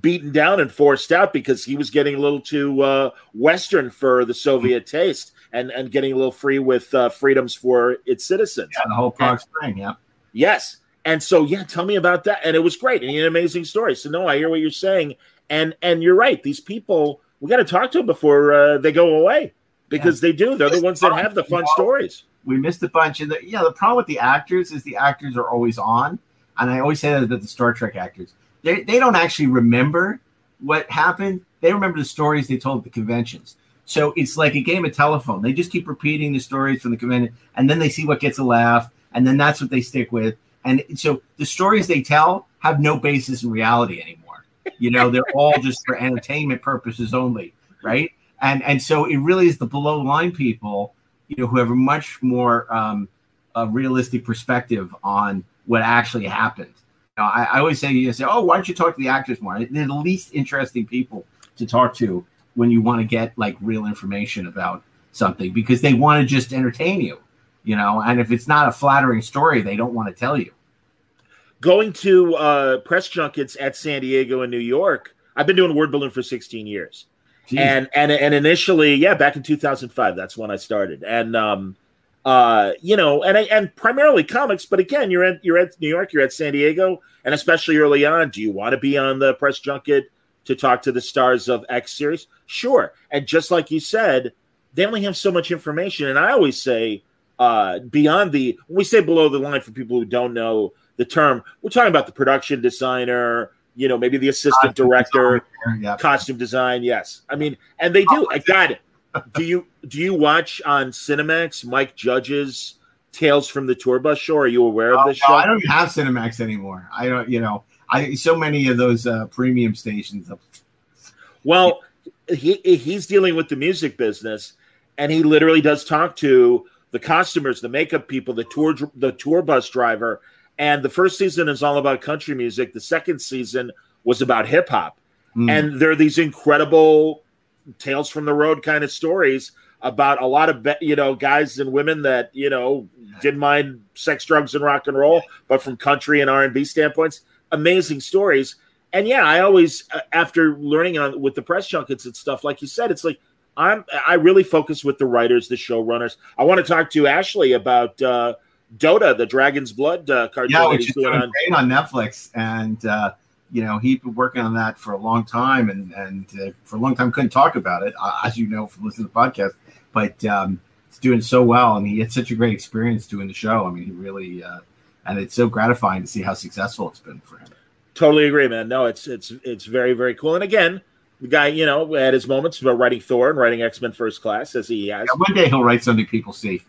beaten down and forced out because he was getting a little too Western for the Soviet taste and getting a little free with freedoms for its citizens. Yeah, the whole Prague Spring, yeah. Yes. And so, yeah, tell me about that. And it was great. And an amazing story. So, no, I hear what you're saying. And you're right. These people, we got to talk to them before they go away because they do. They're the ones that have the fun stories. We missed a bunch. And the problem with the actors is the actors are always on. And I always say that the Star Trek actors, they don't actually remember what happened. They remember the stories they told at the conventions. So it's like a game of telephone. They just keep repeating the stories from the convention, and then they see what gets a laugh, and then that's what they stick with. And so the stories they tell have no basis in reality anymore. They're all just for entertainment purposes only, right? And so it really is the below the line people, who have a much more realistic perspective on what actually happened. I always say, oh, why don't you talk to the actors more? They're the least interesting people to talk to when you want to get like real information about something, because they want to just entertain you, and if it's not a flattering story, they don't want to tell you. Going to press junkets at San Diego and New York, I've been doing Word Balloon for 16 years. Jeez. And initially, back in 2005, that's when I started. And, and primarily comics, but again, you're at New York, you're at San Diego, and especially early on, do you want to be on the press junket to talk to the stars of X series? Sure. And just like you said, they only have so much information. And I always say, when we say below the line, for people who don't know the term, we're talking about the production designer, maybe the assistant director, costume design. Yes. I mean, and they do. God, do you watch on Cinemax Mike Judge's Tales from the Tour Bus Show? Are you aware of this show? I don't have Cinemax anymore. I don't, so many of those premium stations. Well, he's dealing with the music business, and he literally does talk to the costumers, the makeup people, the tour bus driver. And the first season is all about country music. The second season was about hip hop. And there are these incredible tales from the road kind of stories about a lot of, guys and women that, didn't mind sex, drugs, and rock and roll, but from country and R&B standpoints, amazing stories. And yeah, I always, after learning with the press junkets and stuff, like you said, it's like, I really focus with the writers, the showrunners. I want to talk to Ashley about Dota, the Dragon's Blood cartoon. Yeah, which is doing great on Netflix. And, he'd been working on that for a long time and for a long time couldn't talk about it, as you know, from listening to the podcast. But it's doing so well. And he had such a great experience doing the show. I mean, he really, and it's so gratifying to see how successful it's been for him. Totally agree, man. No, it's very, very cool. And again, the guy, had his moments about writing Thor and writing X-Men First Class, as he has. Yeah, one day he'll write something people see.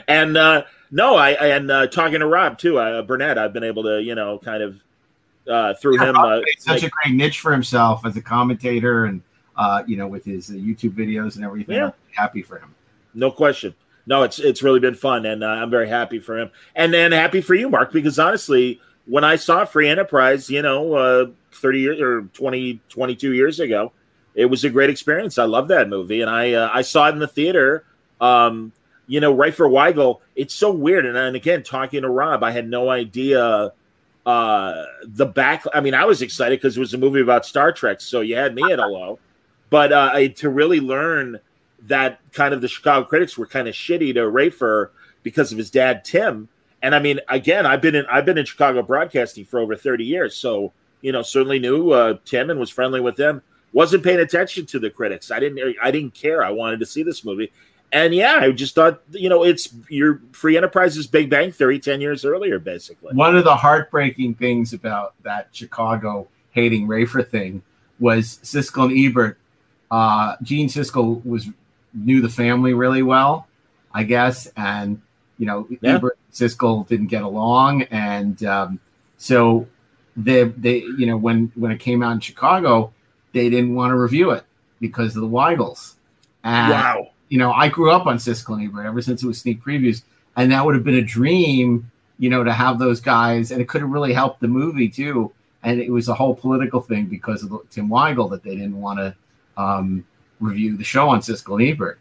And talking to Rob too, Burnett, I've been able to, kind of through him. Such a great niche for himself as a commentator, and with his YouTube videos and everything. Yeah. I'm happy for him. No question. No, it's really been fun, and I'm very happy for him, and happy for you, Mark, because honestly, when I saw Free Enterprise, 30 years or 22 years ago, it was a great experience. I love that movie, and I saw it in the theater. Right for Weigel. It's so weird, and again, talking to Rob, I had no idea the back. I mean, I was excited because it was a movie about Star Trek, so you had me at hello. But to really learn that kind of the Chicago critics were kind of shitty to Rafer because of his dad Tim. And I mean, again, I've been in Chicago broadcasting for over 30 years, so certainly knew Tim and was friendly with them. Wasn't paying attention to the critics. I didn't care. I wanted to see this movie, and yeah, I just thought it's your Free Enterprise's Big Bang Theory 10 years earlier, basically. One of the heartbreaking things about that Chicago hating Rafer thing was Siskel and Ebert. Gene Siskel knew the family really well, I guess, and Ebert and Siskel didn't get along, and so they when it came out in Chicago, they didn't want to review it because of the Weigels. And, wow. I grew up on Siskel and Ebert ever since it was sneak previews, and that would have been a dream, to have those guys, and it could have really helped the movie too. And it was a whole political thing because of Tim Weigel that they didn't want to review the show on Siskel and Ebert,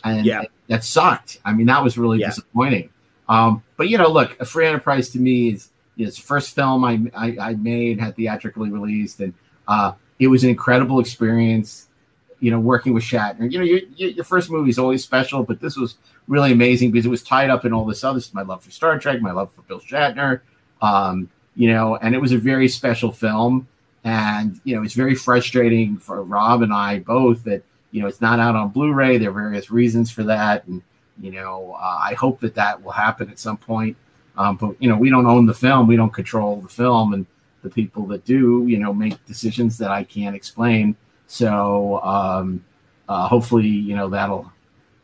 and that sucked. I mean, that was really disappointing. But look, A Free Enterprise to me is the first film I made, had theatrically released, and it was an incredible experience. Working with Shatner. Your first movie is always special, but this was really amazing because it was tied up in all this other stuff. My love for Star Trek, my love for Bill Shatner, and it was a very special film. And, it's very frustrating for Rob and I both that, it's not out on Blu-ray. There are various reasons for that. And, I hope that will happen at some point. But, we don't own the film. We don't control the film. And the people that do, make decisions that I can't explain. So hopefully, that'll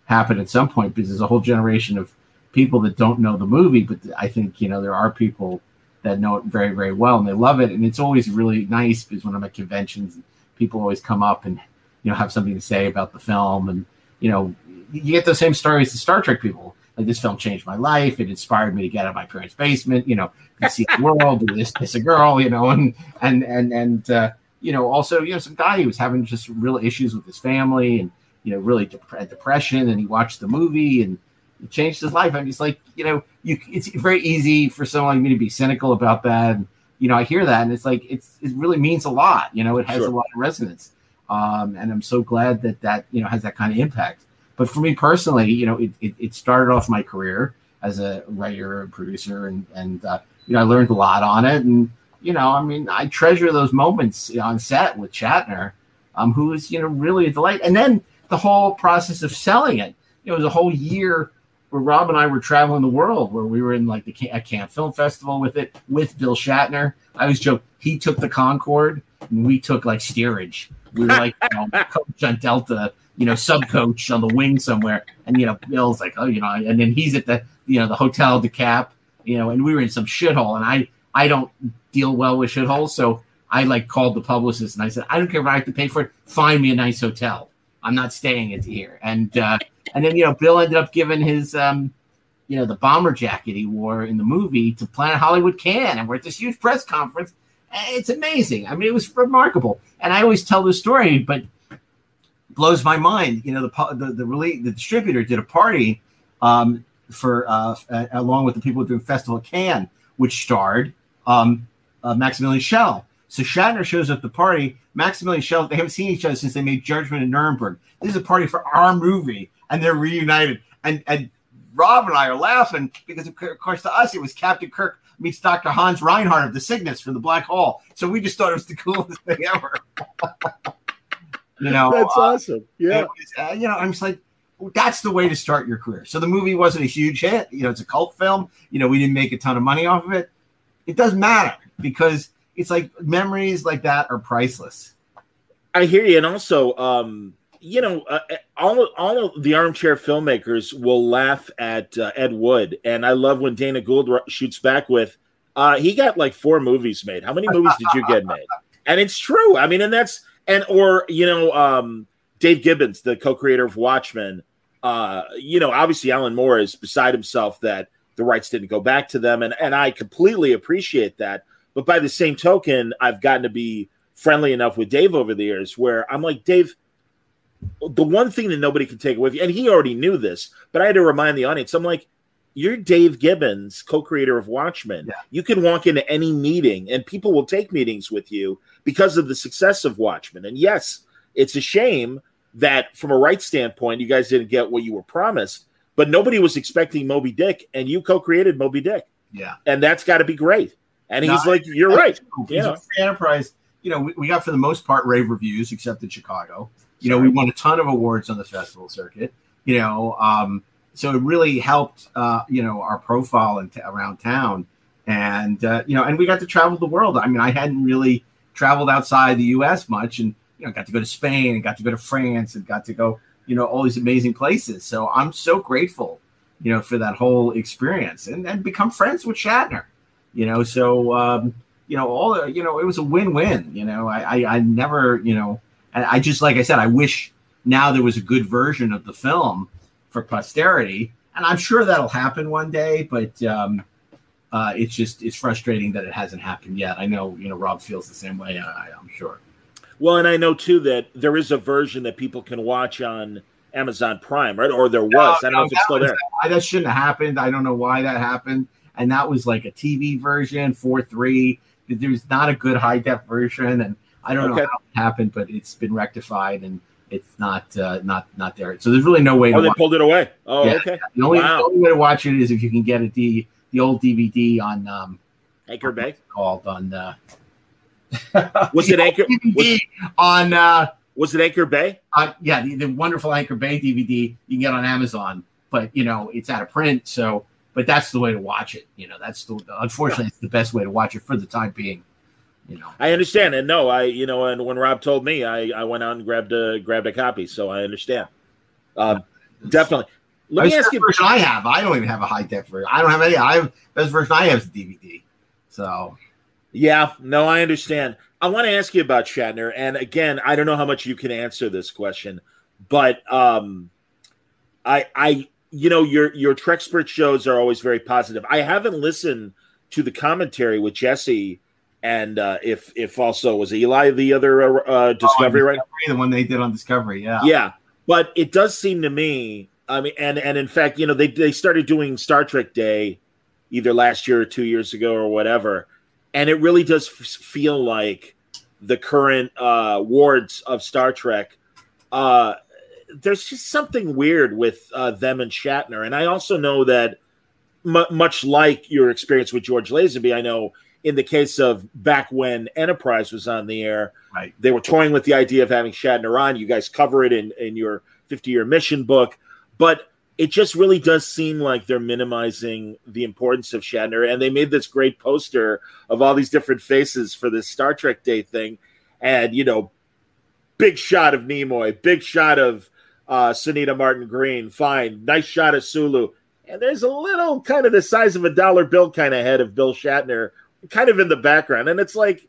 happen at some point because there's a whole generation of people that don't know the movie. But I think, there are people that know it very, very well, and they love it. And it's always really nice because when I'm at conventions, people always come up and, have something to say about the film. And, you get those same stories to Star Trek people. Like, this film changed my life. It inspired me to get out of my parents' basement, to see the world, do this, kiss a girl, and also, some guy who was having just real issues with his family and, really depression. And he watched the movie and it changed his life. I mean, it's like, it's very easy for someone like me to be cynical about that. And, I hear that and it's like, it really means a lot. It has a lot of resonance. And I'm so glad that, has that kind of impact. But for me personally, it started off my career as a writer and producer and I learned a lot on it. And, I treasure those moments on set with Shatner who was, really a delight. And then the whole process of selling it, it was a whole year where Rob and I were traveling the world, where we were in like a Cannes Film Festival with it, with Bill Shatner. I always joke, he took the Concorde and we took like steerage. We were like, coach on Delta, sub coach on the wing somewhere. And, Bill's like, and then he's at the, the Hotel de Cap, and we were in some shithole. And I don't deal well with shitholes. So I like called the publicist and I said, I don't care if I have to pay for it. Find me a nice hotel. I'm not staying at here. And then, Bill ended up giving his, the bomber jacket he wore in the movie to Planet Hollywood Cannes. And we're at this huge press conference. It's amazing. I mean, it was remarkable. And I always tell this story, but it blows my mind. The distributor did a party for along with the people doing Festival of Cannes, which starred Maximilian Schell. So Shatner shows up at the party. Maximilian Schell, they haven't seen each other since they made Judgment in Nuremberg. This is a party for our movie, and they're reunited. And Rob and I are laughing because, of course, to us, it was Captain Kirk meets Dr. Hans Reinhardt of the Cygnus from the Black Hole. So we just thought it was the coolest thing ever. That's awesome. Yeah. I'm just like, that's the way to start your career. So the movie wasn't a huge hit. It's a cult film. We didn't make a ton of money off of it. It doesn't matter because it's like memories like that are priceless. I hear you. And also, all of the armchair filmmakers will laugh at Ed Wood. And I love when Dana Gould shoots back with, he got like 4 movies made. How many movies did you get made? And it's true. I mean, Dave Gibbons, the co-creator of Watchmen, obviously Alan Moore is beside himself that the rights didn't go back to them. And I completely appreciate that. But by the same token, I've gotten to be friendly enough with Dave over the years where I'm like, Dave, the one thing that nobody can take away from you, and he already knew this, but I had to remind the audience, I'm like, you're Dave Gibbons, co-creator of Watchmen. Yeah. You can walk into any meeting and people will take meetings with you because of the success of Watchmen. And yes, it's a shame that from a rights standpoint, you guys didn't get what you were promised, but nobody was expecting Moby Dick, and you co-created Moby Dick. Yeah. And that's got to be great. And he's like, you're right. It's a free enterprise. We got, for the most part, rave reviews, except in Chicago. We won a ton of awards on the festival circuit. So it really helped, our profile around town. And, and we got to travel the world. I mean, I hadn't really traveled outside the U.S. much, and, got to go to Spain and got to go to France and got to go, all these amazing places. So I'm so grateful, for that whole experience and become friends with Shatner. It was a win-win. I never, I just, like I said, I wish now there was a good version of the film for posterity, and I'm sure that'll happen one day, but it's frustrating that it hasn't happened yet. I know, Rob feels the same way. I'm sure. Well, and I know too that there is a version that people can watch on Amazon Prime, right? Or there was. I don't know if it's still there. That shouldn't have happened. I don't know why that happened. And that was like a TV version, 4:3. There's not a good high def version, and I don't know how it happened, but it's been rectified and it's not there. So there's really no way. Oh, they pulled it away. Oh, yeah. Okay. The only way to watch it is if you can get it the old DVD on Anchor Bay. Called on. Was it Anchor DVD on? Was it Anchor Bay? Yeah, the wonderful Anchor Bay DVD you can get on Amazon, but it's out of print, so. But that's the way to watch it. Unfortunately, it's the best way to watch it for the time being. I understand, and no, and when Rob told me, I went out and grabbed a copy, so I understand. Definitely. Let me ask you. Version I have. I don't even have a high def version. I don't have any. Best version I have is the DVD. So. Yeah. No, I understand. I want to ask you about Shatner, and again, I don't know how much you can answer this question, but your Trexpert shows are always very positive. I haven't listened to the commentary with Jesse and if also was Eli the other Discovery, right? The one they did on Discovery, yeah. Yeah, but it does seem to me, I mean, and in fact, they started doing Star Trek Day either last year or 2 years ago or whatever, and it really does feel like the current wards of Star Trek there's just something weird with them and Shatner. And I also know that much like your experience with George Lazenby, I know in the case of back when Enterprise was on the air, right, they were toying with the idea of having Shatner on. You guys cover it in your 50-year mission book, but it just really does seem like they're minimizing the importance of Shatner. And they made this great poster of all these different faces for this Star Trek Day thing. And, big shot of Nimoy, big shot of Sunita Martin Green, fine, nice shot of Sulu. And there's a little kind of the size of a dollar bill kind of head of Bill Shatner kind of in the background. And it's like,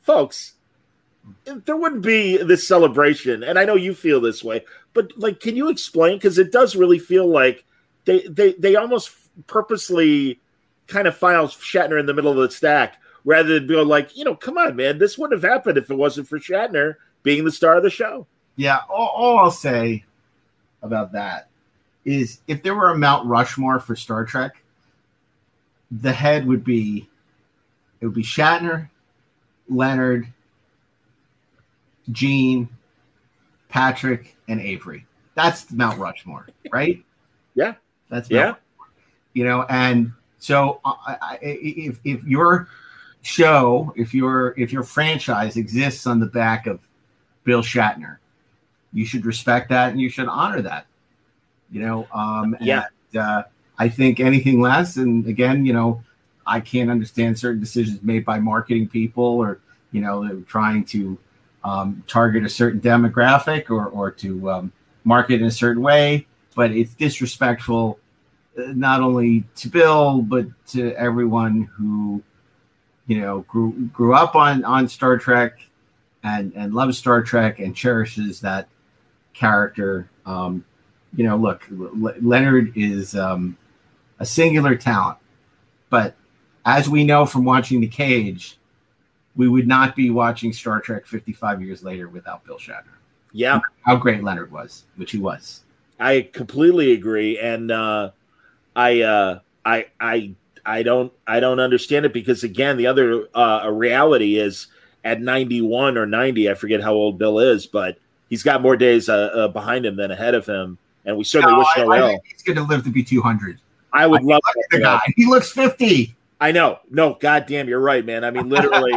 folks, there wouldn't be this celebration. And I know you feel this way, but like, can you explain? Because it does really feel like they almost purposely kind of file Shatner in the middle of the stack rather than go like, come on, man, this wouldn't have happened if it wasn't for Shatner being the star of the show. Yeah, all I'll say about that is if there were a Mount Rushmore for Star Trek, the head would be Shatner, Leonard, Gene, Patrick, and Avery. That's Mount Rushmore, right? Yeah, that's Mount Rushmore. And so if your show, if your franchise exists on the back of Bill Shatner, you should respect that and you should honor that. I think anything less, and again, I can't understand certain decisions made by marketing people, or they're trying to target a certain demographic or to market in a certain way, but it's disrespectful not only to Bill but to everyone who grew up on Star Trek and loves Star Trek and cherishes that character. Look, Leonard is a singular talent, but as we know from watching The Cage, we would not be watching Star Trek 55 years later without Bill Shatner. Yeah, how great Leonard was, which he was. I completely agree, and I don't understand it because again, the other reality is at 91 or 90, I forget how old Bill is, but he's got more days behind him than ahead of him, and we certainly wish no ill. I think he's going to live to be 200. I would love the guy. He looks 50. I know. No, goddamn, you're right, man. I mean, literally,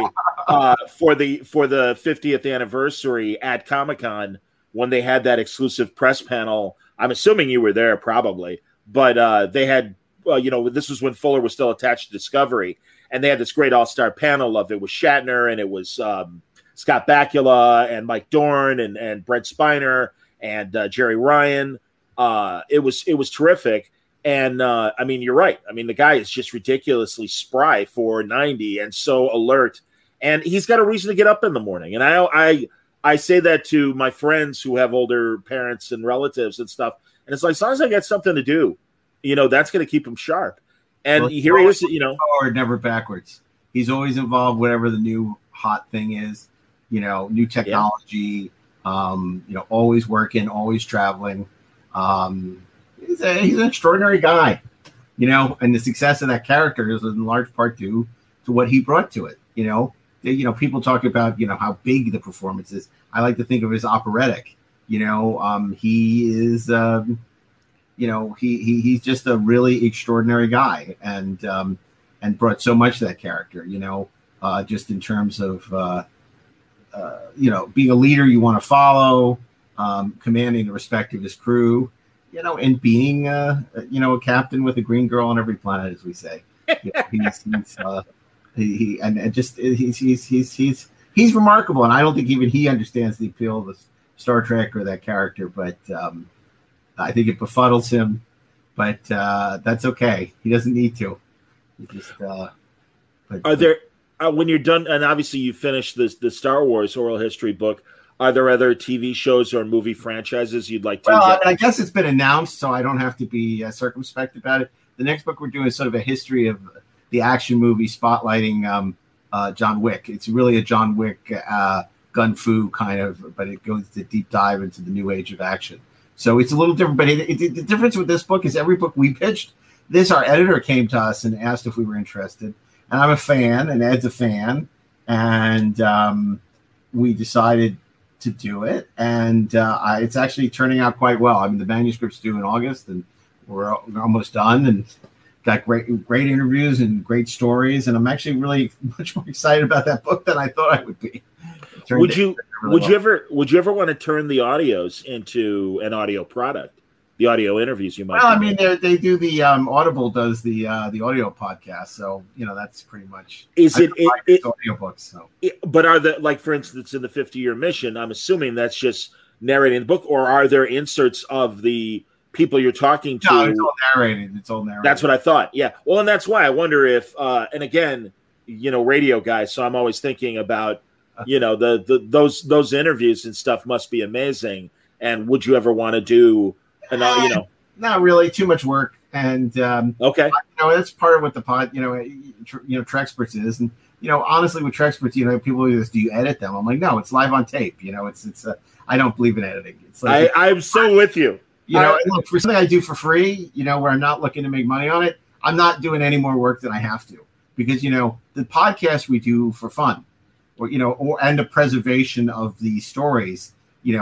for the 50th anniversary at Comic-Con, when they had that exclusive press panel, I'm assuming you were there, probably, but they had, this was when Fuller was still attached to Discovery, and they had this great all-star panel of it was Shatner, and it was Scott Bakula and Mike Dorn and Brent Spiner and Jerry Ryan. It was terrific. And I mean, you're right. I mean, the guy is just ridiculously spry for 90 and so alert. And he's got a reason to get up in the morning. And I say that to my friends who have older parents and relatives and stuff. And it's like, as long as I got something to do, that's going to keep him sharp. And here he is, forward, never backwards. He's always involved, whatever the new hot thing is, new technology, always working, always traveling. He's an extraordinary guy, and the success of that character is in large part due to what he brought to it. People talk about, how big the performance is. I like to think of it as operatic. He is, he's just a really extraordinary guy and brought so much to that character, just in terms of, being a leader you want to follow, commanding the respect of his crew, and being, a captain with a green girl on every planet, as we say. He's remarkable, and I don't think even he understands the appeal of Star Trek or that character. But I think it befuddles him. But that's okay. He doesn't need to. Are there when you're done, and obviously you finished the Star Wars oral history book? Are there other TV shows or movie franchises you'd like to? Well, I guess it's been announced, so I don't have to be circumspect about it. The next book we're doing is sort of a history of the action movie spotlighting John Wick. It's really a John Wick gun fu kind of, but it goes to deep dive into the new age of action. So it's a little different. But the difference with this book is every book we pitched, our editor came to us and asked if we were interested. And I'm a fan, and Ed's a fan, and we decided to do it, and it's actually turning out quite well. I mean, the manuscript's due in August, and we're almost done, and got great interviews and great stories, and I'm actually really much more excited about that book than I thought I would be. Would you ever want to turn the audios into an audio product? The audio interviews you might. Well, I mean, they do the Audible does the audio podcast, so that's pretty much. Is it audiobooks? So, but are the, like, for instance, in the 50-year mission, I'm assuming that's just narrating the book, or are there inserts of the people you're talking to? No, it's all narrated. It's all narrated. That's what I thought. Yeah. Well, and that's why I wonder if, and again, radio guys, so I'm always thinking about, those interviews and stuff must be amazing. And would you ever want to do? Not really. Too much work, and okay, that's part of what the pod, Trexperts is, and honestly, with Trexperts, people do this. Do you edit them? I'm like, no, it's live on tape. It's I don't believe in editing. It's like I'm so with you. Look, for something I do for free, where I'm not looking to make money on it, I'm not doing any more work than I have to, because the podcast we do for fun, and the preservation of the stories,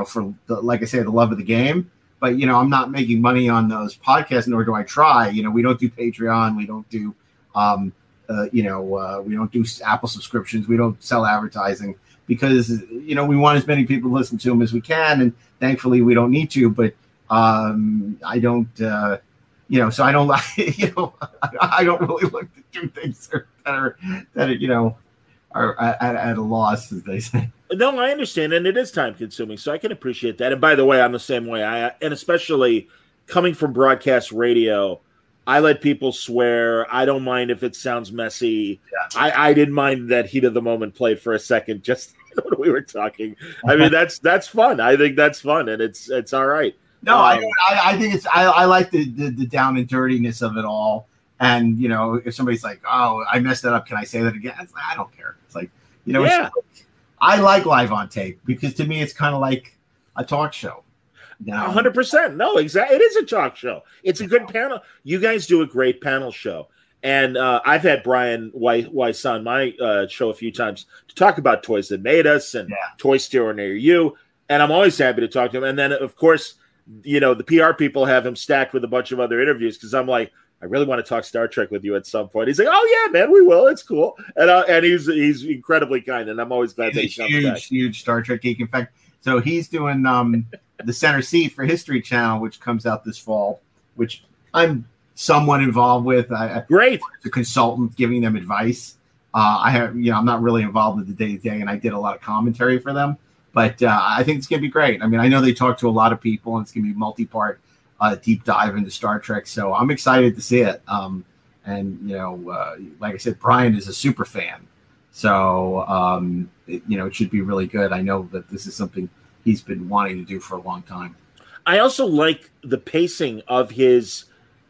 for like I say, the love of the game. But, I'm not making money on those podcasts, nor do I try. We don't do Patreon. We don't do, we don't do Apple subscriptions. We don't sell advertising because, we want as many people to listen to them as we can. And thankfully, we don't need to. But I don't, so I don't like, I don't really look to do things that are at a loss, as they say. No, I understand, and it is time consuming, so I can appreciate that. And by the way, I'm the same way. And especially coming from broadcast radio, I let people swear. I don't mind if it sounds messy. Yeah. I didn't mind that heat of the moment play for a second, just when we were talking. I mean, that's fun. I think that's fun, and it's all right. No, I think I like the down and dirtiness of it all. And if somebody's like, "Oh, I messed that up. Can I say that again?" I don't care. It's like, yeah. I like live on tape because to me it's kind of like a talk show. 100%. No, exactly. It is a talk show. It's a good panel. You guys do a great panel show. And I've had Brian Weiss on my show a few times to talk about Toys That Made Us and Toy Store Near You. And I'm always happy to talk to him. And then, of course, the PR people have him stacked with a bunch of other interviews because I'm like, I really want to talk Star Trek with you at some point. He's like, "Oh yeah, man, we will. It's cool." And he's incredibly kind, and I'm always glad that he comes back. Huge Star Trek geek. In fact, so he's doing the Center Seat for History Channel, which comes out this fall, which I'm somewhat involved with. Great, a consultant giving them advice. I have, I'm not really involved with the day to day, and I did a lot of commentary for them. But I think it's gonna be great. I mean, I know they talk to a lot of people, and it's gonna be multi-part. Deep dive into Star Trek, so I'm excited to see it. Like I said, Brian is a super fan, so it should be really good. I know that this is something he's been wanting to do for a long time. I also like the pacing of his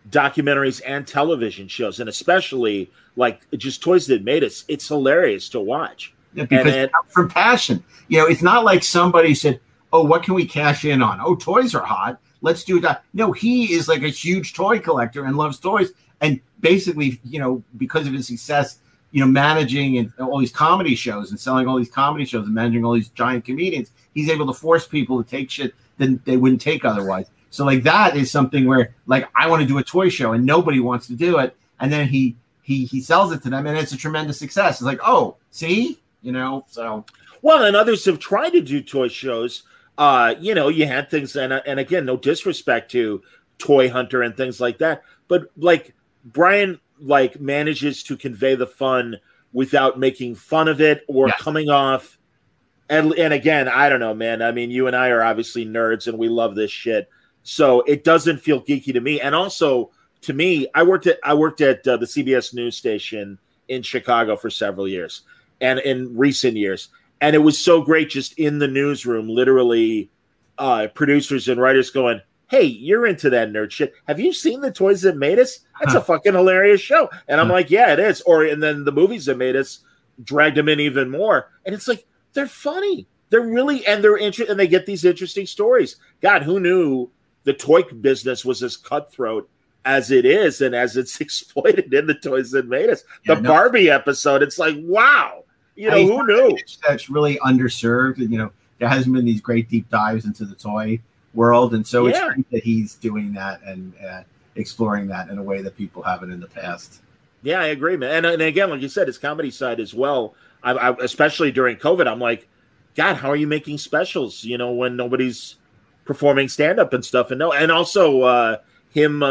documentaries and television shows, and especially like just Toys That Made Us. It's hilarious to watch. Yeah, because it comes from passion. It's not like somebody said, "Oh, what can we cash in on? Oh, toys are hot. Let's do that." No, he is like a huge toy collector and loves toys. And basically, because of his success, managing and all these comedy shows and selling all these comedy shows and managing all these giant comedians, he's able to force people to take shit that they wouldn't take otherwise. So like that is something where like I want to do a toy show and nobody wants to do it. And then he sells it to them and it's a tremendous success. It's like, oh, see, so. Well, and others have tried to do toy shows. You had things, and again, no disrespect to Toy Hunter and things like that, but like Brian, like manages to convey the fun without making fun of it or coming off. And again, I don't know, man. I mean, you and I are obviously nerds, and we love this shit, so it doesn't feel geeky to me. And also, to me, I worked at the CBS news station in Chicago for several years, and in recent years. And it was so great just in the newsroom, literally producers and writers going, "Hey, you're into that nerd shit. Have you seen the Toys That Made Us? That's a fucking hilarious show." And I'm like, "Yeah, it is." And then the movies that made us dragged them in even more. And it's like, they're funny. They're really, and they're interesting, and they get these interesting stories. God, who knew the toy business was as cutthroat as it is and as it's exploited in the Toys That Made Us? Barbie episode, it's like, wow. Who knew? That's really underserved. There hasn't been these great deep dives into the toy world, and so it's great that he's doing that. And exploring that in a way that people haven't in the past. Yeah, I agree, man. And again, like you said, his comedy side as well. I especially during COVID, I'm like, God, how are you making specials? When nobody's performing stand up and stuff, and also him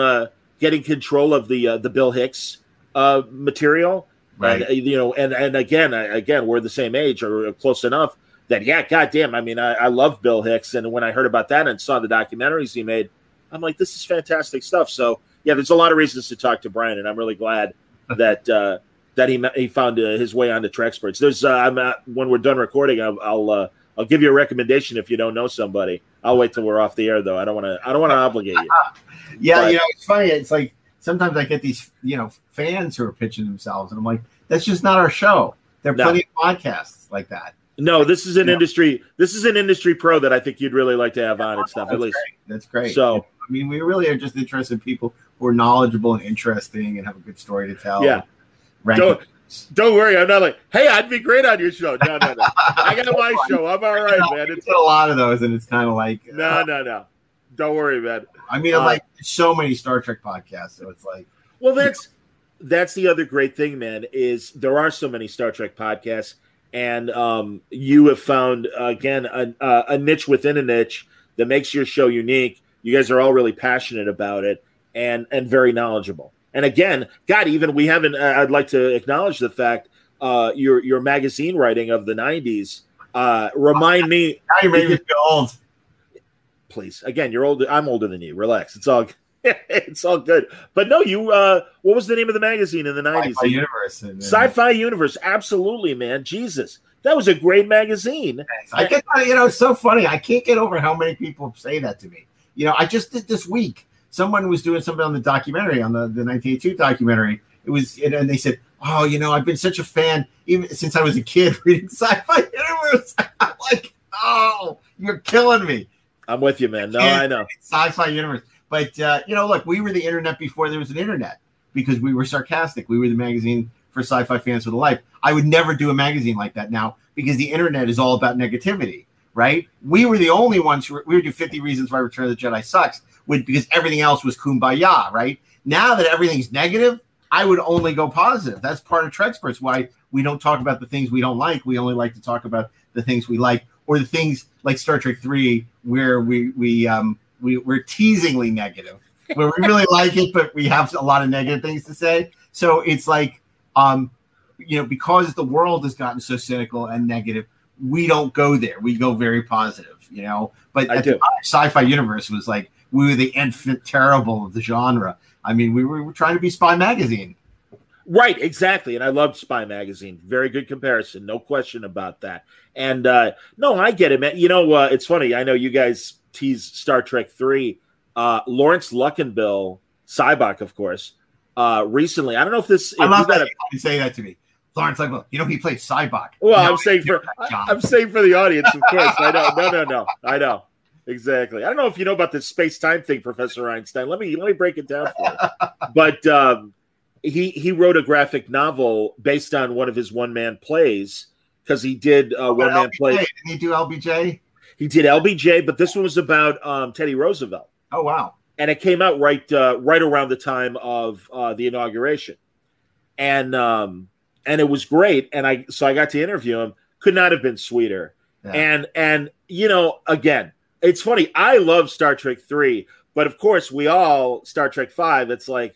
getting control of the Bill Hicks material, right? And again, we're the same age or close enough that goddamn. I mean, I love Bill Hicks, and when I heard about that and saw the documentaries he made, I'm like, this is fantastic stuff. So yeah, there's a lot of reasons to talk to Brian, and I'm really glad that he found his way onto Trexperts. There's when we're done recording, I'll give you a recommendation if you don't know somebody. I'll wait till we're off the air though. I don't want to obligate you. Yeah, but, it's funny. It's like sometimes I get these fans who are pitching themselves, and I'm like, that's just not our show. There are plenty of podcasts like that. No, this is an industry. This is an industry pro that I think you'd really like to have on and stuff. At least that's great. So I mean, we really are just interested in people who are knowledgeable and interesting and have a good story to tell. Yeah. Don't worry. I'm not like, hey, I'd be great on your show. No. I got my show. I'm all right, man. It's a lot of those, and it's kind of like no. Don't worry, man. I mean, like so many Star Trek podcasts, so it's like. Well, that's the other great thing, man. Is there are so many Star Trek podcasts, and you have found again a niche within a niche that makes your show unique. You guys are all really passionate about it and very knowledgeable. And again, God, even we haven't. I'd like to acknowledge the fact your magazine writing of the '90s remind me. Now you made me feel old. Please, again, you're older. I'm older than you. Relax. It's all good. But no, you. What was the name of the magazine in the '90s? Sci-Fi Universe. Sci-Fi Universe. Absolutely, man. Jesus, that was a great magazine. I get. It's so funny. I can't get over how many people say that to me. I just did this week. Someone was doing something on the documentary, on the 1982 documentary. It was, and they said, "Oh, I've been such a fan even since I was a kid reading Sci-Fi Universe." I'm like, "Oh, you're killing me." I'm with you, man. No, I know. Sci-Fi Universe. But, look, we were the internet before there was an internet because we were sarcastic. We were the magazine for sci-fi fans for the life. I would never do a magazine like that now because the internet is all about negativity, right? We were the only ones we would do 50 Reasons Why Return of the Jedi sucks because everything else was kumbaya, right? Now that everything's negative, I would only go positive. That's part of Trexperts, why we don't talk about the things we don't like. We only like to talk about the things we like, or the things like Star Trek 3 where we're teasingly negative, where we really like it, but we have a lot of negative things to say. So it's like, because the world has gotten so cynical and negative, we don't go there. We go very positive, But at the time, Sci-Fi Universe was like, we were the infant terrible of the genre. I mean, we were trying to be Spy Magazine. Right, exactly. And I loved Spy Magazine. Very good comparison. No question about that. And no, I get it, man. It's funny. I know you guys tease Star Trek 3. Lawrence Luckenbill, Cybok, of course, recently. I don't know if this. I love that you say that to me. Lawrence Luckenbill. He played Cybok. Well, I'm saying for the audience, of course. I know. No. I know. Exactly. I don't know if you know about this space-time thing, Professor Einstein. Let me break it down for you. But he wrote a graphic novel based on one of his one-man plays because he did one-man play. Didn't he do LBJ? He did LBJ, but this one was about Teddy Roosevelt. Oh, wow. And it came out right around the time of the inauguration. And it was great. And I got to interview him. Could not have been sweeter. Yeah. And again, it's funny. I love Star Trek 3, but of course we all Star Trek 5. It's like,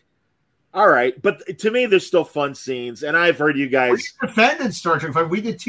all right, but to me, there's still fun scenes, and I've heard you guys defended Star Trek 5. We did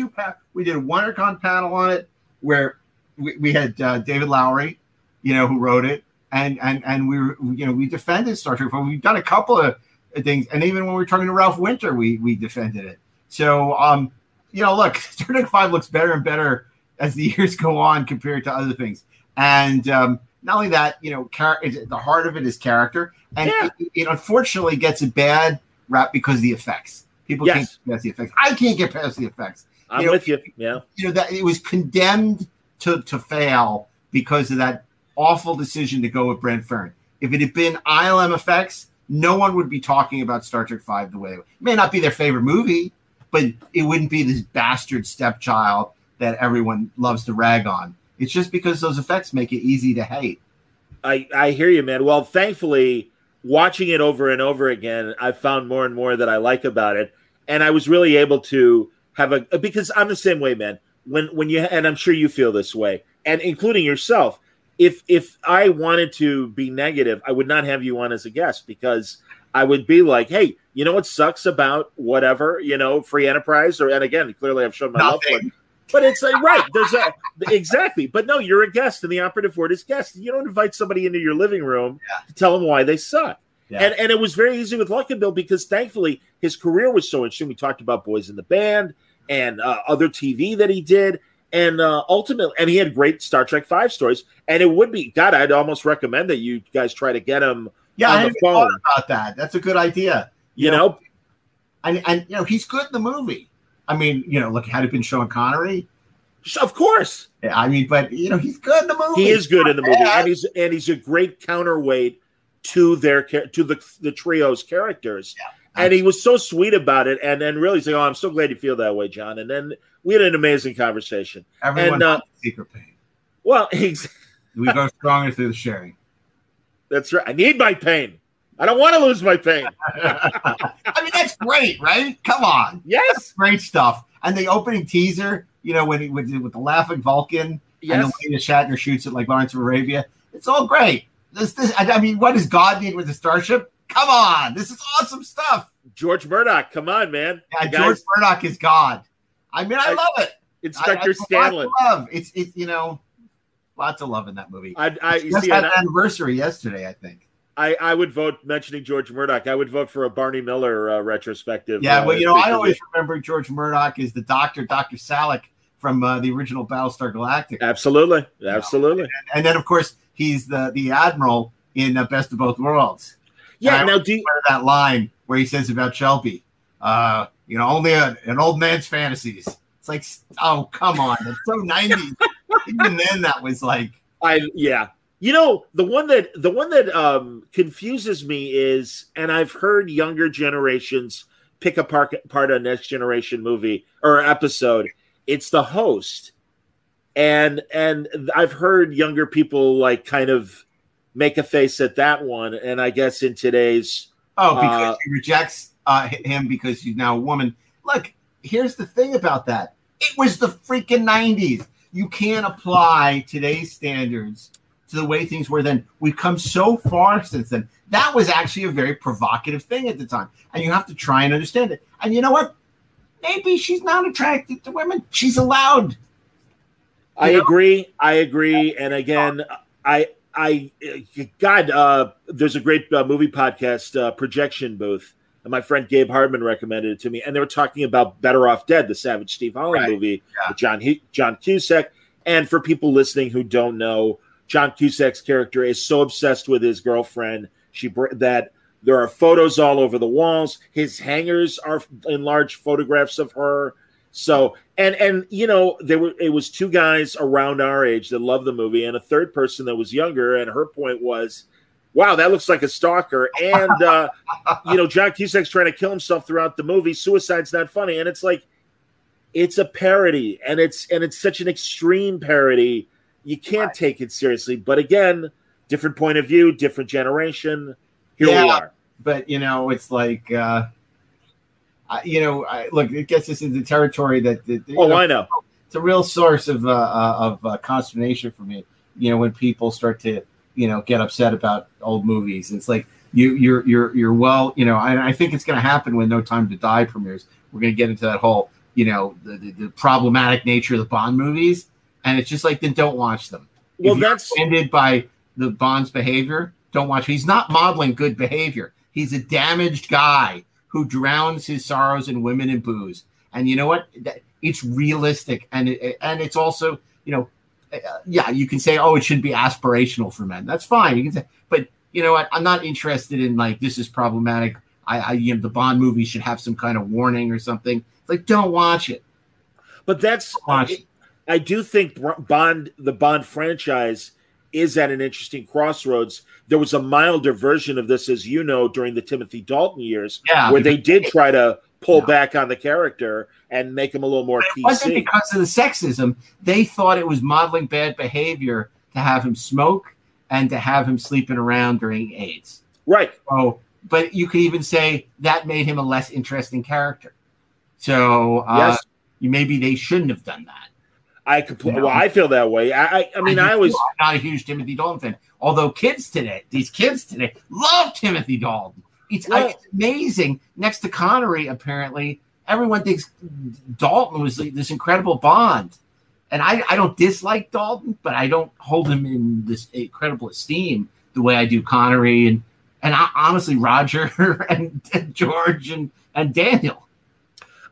we did a WonderCon panel on it where we had David Lowery, who wrote it, and we defended Star Trek 5. We've done a couple of things, and even when we were talking to Ralph Winter, we defended it. So look, Star Trek 5 looks better and better as the years go on compared to other things. And not only that, the heart of it is character. And it unfortunately gets a bad rap because of the effects. People can't get past the effects. I can't get past the effects. I'm with you. Yeah. That it was condemned to fail because of that awful decision to go with Brent Fern. If it had been ILM effects, no one would be talking about Star Trek 5 the way it may not be their favorite movie, but it wouldn't be this bastard stepchild that everyone loves to rag on. It's just because those effects make it easy to hate. I hear you, man. Well, thankfully, watching it over and over again, I found more and more that I like about it. And I was really able to have because I'm the same way, man. When you, and I'm sure you feel this way, and including yourself, if I wanted to be negative, I would not have you on as a guest, because I would be like, hey, you know what sucks about whatever, free enterprise, and again, clearly I've shown my love for it. But it's like, right, exactly. But no, you're a guest, and the operative word is guest. You don't invite somebody into your living room to tell them why they suck. Yeah. And it was very easy with Lucky Bill, because thankfully his career was so interesting. We talked about Boys in the Band and other TV that he did. And ultimately, and he had great Star Trek V stories. And it would be, God, I'd almost recommend that you guys try to get him on the phone. Thought about that. That's a good idea. You know, and he's good in the movie. I mean, look, had it been Sean Connery, of course. Yeah, I mean, but he's good in the movie. He is good in the movie, and he's a great counterweight to the trio's characters. Yeah, and he was so sweet about it, and then really saying, "Oh, I'm so glad you feel that way, John." And then we had an amazing conversation. Everyone has secret pain. Well, we go stronger through the sharing. That's right. I need my pain. I don't want to lose my pain. I mean, that's great, right? Come on. Yes. That's great stuff. And the opening teaser, when with the laughing Vulcan, and the way that Shatner shoots it like Lawrence of Arabia, it's all great. I mean, what does God need with the starship? Come on. This is awesome stuff. George Murdoch, come on, man. Yeah, George Murdoch is God. I mean, I love it. Inspector Scanlon. Love. It's lots of love in that movie. I just had an anniversary yesterday, I think. I would vote, mentioning George Murdoch, I would vote for a Barney Miller retrospective. Yeah, well, I always remember George Murdoch as the Dr. Salak from the original Battlestar Galactica. Absolutely. And then, of course, he's the Admiral in Best of Both Worlds. Yeah, and now do you remember that line where he says about Shelby, only an old man's fantasies. It's like, oh, come on. It's so 90s. Even then, that was like... The one that confuses me is, and I've heard younger generations pick apart a Next Generation movie or episode, it's the host. And I've heard younger people like kind of make a face at that one. And I guess in today's... Oh, because he rejects him because he's now a woman. Look, here's the thing about that. It was the freaking 90s. You can't apply today's standards to the way things were then. We've come so far since then. That was actually a very provocative thing at the time. And you have to try and understand it. And you know what? Maybe she's not attracted to women. She's allowed. I agree. And again, there's a great movie podcast, Projection Booth. And my friend Gabe Hardman recommended it to me. And they were talking about Better Off Dead, the Savage Steve Holland movie with John Cusack. And for people listening who don't know, John Cusack's character is so obsessed with his girlfriend that there are photos all over the walls. His hangers are enlarged photographs of her. So, and it was two guys around our age that loved the movie, and a third person that was younger. And her point was, wow, that looks like a stalker. And, John Cusack's trying to kill himself throughout the movie. Suicide's not funny. And it's like, it's a parody, and it's such an extreme parody. You can't take it seriously. But again, different point of view, different generation. Here we are. But, it's like, look, it gets us into territory that I know. It's a real source of consternation for me, when people start to, get upset about old movies. It's like you're well, and I think it's going to happen when No Time to Die premieres. We're going to get into that whole, the problematic nature of the Bond movies. And it's just like, then don't watch them. Well, if that's offended by the Bond's behavior. Don't watch. He's not modeling good behavior. He's a damaged guy who drowns his sorrows in women and booze. And you know what? It's realistic, and it's also, you can say, oh, it should be aspirational for men. That's fine. You can say, but you know what? I'm not interested in like, this is problematic. The Bond movie should have some kind of warning or something. It's like, don't watch it. But that's I do think the Bond franchise is at an interesting crossroads. There was a milder version of this, as you know, during the Timothy Dalton years, where they did try to pull back on the character and make him a little more PC. It wasn't because of the sexism. They thought it was modeling bad behavior to have him smoke and to have him sleeping around during AIDS. Right. So, but you could even say that made him a less interesting character. So Yes. maybe they shouldn't have done that. Well, I feel that way. I mean, I always. I'm not a huge Timothy Dalton fan. Although these kids today love Timothy Dalton. It's amazing. Next to Connery, apparently, everyone thinks Dalton was this incredible Bond. And I don't dislike Dalton, but I don't hold him in this incredible esteem the way I do Connery and honestly Roger and George and Daniel.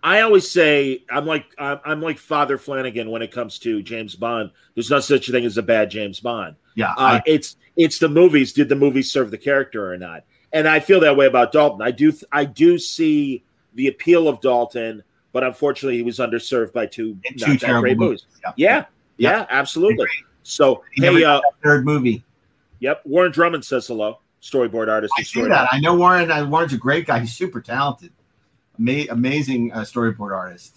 I always say I'm like Father Flanagan when it comes to James Bond. There's no such thing as a bad James Bond. Yeah, it's the movies. Did the movies serve the character or not? And I feel that way about Dalton. I do see the appeal of Dalton, but unfortunately, he was underserved by two not that great movies. Yeah, absolutely. So hey, third movie. Yep, Warren Drummond says hello. Storyboard artist. I see that. I know Warren. Warren's a great guy. He's super talented. Amazing storyboard artist.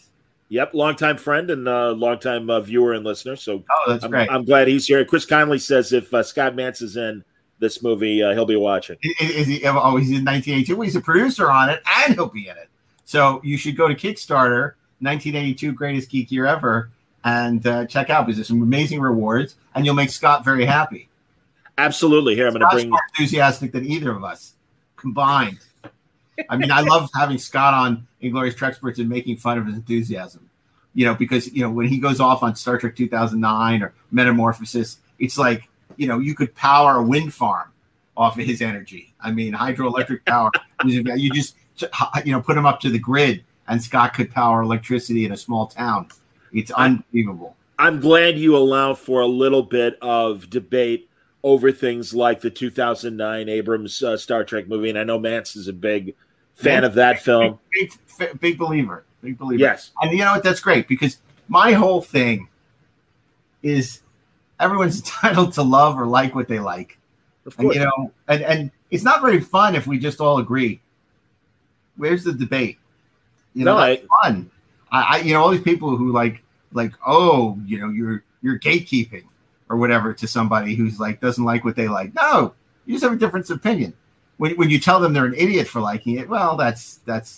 Yep, longtime friend and longtime viewer and listener. So that's great. I'm glad he's here. Chris Conley says if Scott Mance is in this movie, he'll be watching. Is he? Oh, he's in 1982. Well, he's a producer on it, and he'll be in it. So you should go to Kickstarter, 1982 Greatest Geek Year Ever, and check out because there's some amazing rewards, and you'll make Scott very happy. Absolutely. Here, I'm going to bring more enthusiastic than either of us combined. I mean, I love having Scott on Inglorious Trexperts and making fun of his enthusiasm, because, when he goes off on Star Trek 2009 or Metamorphosis, it's like, you could power a wind farm off of his energy. I mean, hydroelectric power. You just, put him up to the grid and Scott could power electricity in a small town. It's unbelievable. I'm glad you allow for a little bit of debate over things like the 2009 Abrams Star Trek movie. And I know Mance is a big fan of that film. Big believer. Yes. And you know what? That's great because my whole thing is everyone's entitled to love or like what they like. Of course. And it's not very fun if we just all agree. Where's the debate? That's fun. All these people who you're gatekeeping or whatever to somebody who's doesn't like what they like. No, you just have a difference of opinion. When you tell them they're an idiot for liking it, well, that's but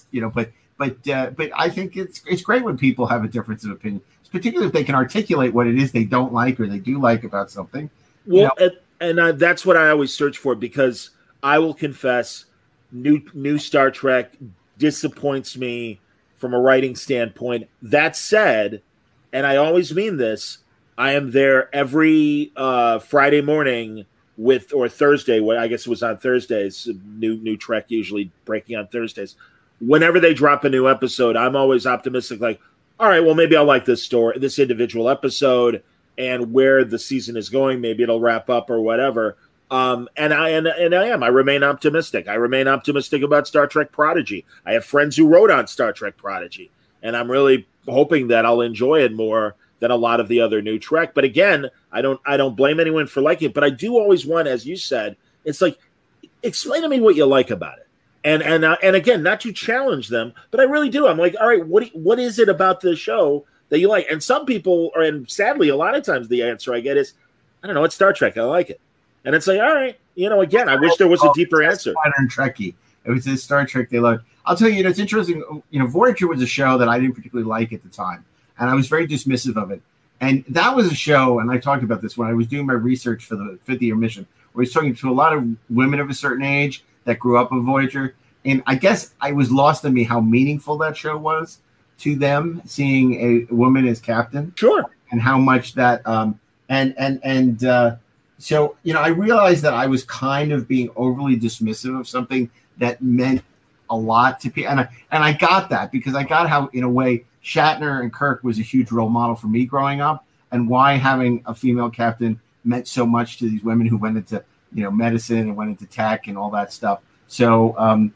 I think it's great when people have a difference of opinion, particularly if they can articulate what it is they don't like or they do like about something. Well, and that's what I always search for because I will confess, new Star Trek disappoints me from a writing standpoint. That said, and I always mean this, I am there every Friday morning or Thursday. I guess it was on Thursdays. New Trek usually breaking on Thursdays. Whenever they drop a new episode, I'm always optimistic. Like, all right, well, maybe I'll like this individual episode, and where the season is going, maybe it'll wrap up or whatever. And I remain optimistic. I remain optimistic about Star Trek Prodigy. I have friends who wrote on Star Trek Prodigy, and I'm really hoping that I'll enjoy it more than a lot of the other new Trek. But again, I don't blame anyone for liking it. But I do always want, as you said, it's like, explain to me what you like about it. And again, not to challenge them, but I really do. I'm like, all right, what is it about the show that you like? And some people, and sadly, a lot of times the answer I get is, I don't know, it's Star Trek. I like it. And it's like, all right, again, I wish there was a deeper answer. Modern Trekkie. It was this Star Trek they loved. I'll tell you, it's interesting. Voyager was a show that I didn't particularly like at the time, and I was very dismissive of it. And that was a show, and I talked about this when I was doing my research for the 50-year mission, where I was talking to a lot of women of a certain age that grew up with Voyager. And I guess I was lost on me how meaningful that show was to them, seeing a woman as captain. Sure. And how much that so, I realized that I was kind of being overly dismissive of something that meant a lot to people. And I got that because I got how, in a way, Shatner and Kirk was a huge role model for me growing up, and why having a female captain meant so much to these women who went into, medicine and went into tech and all that stuff. So,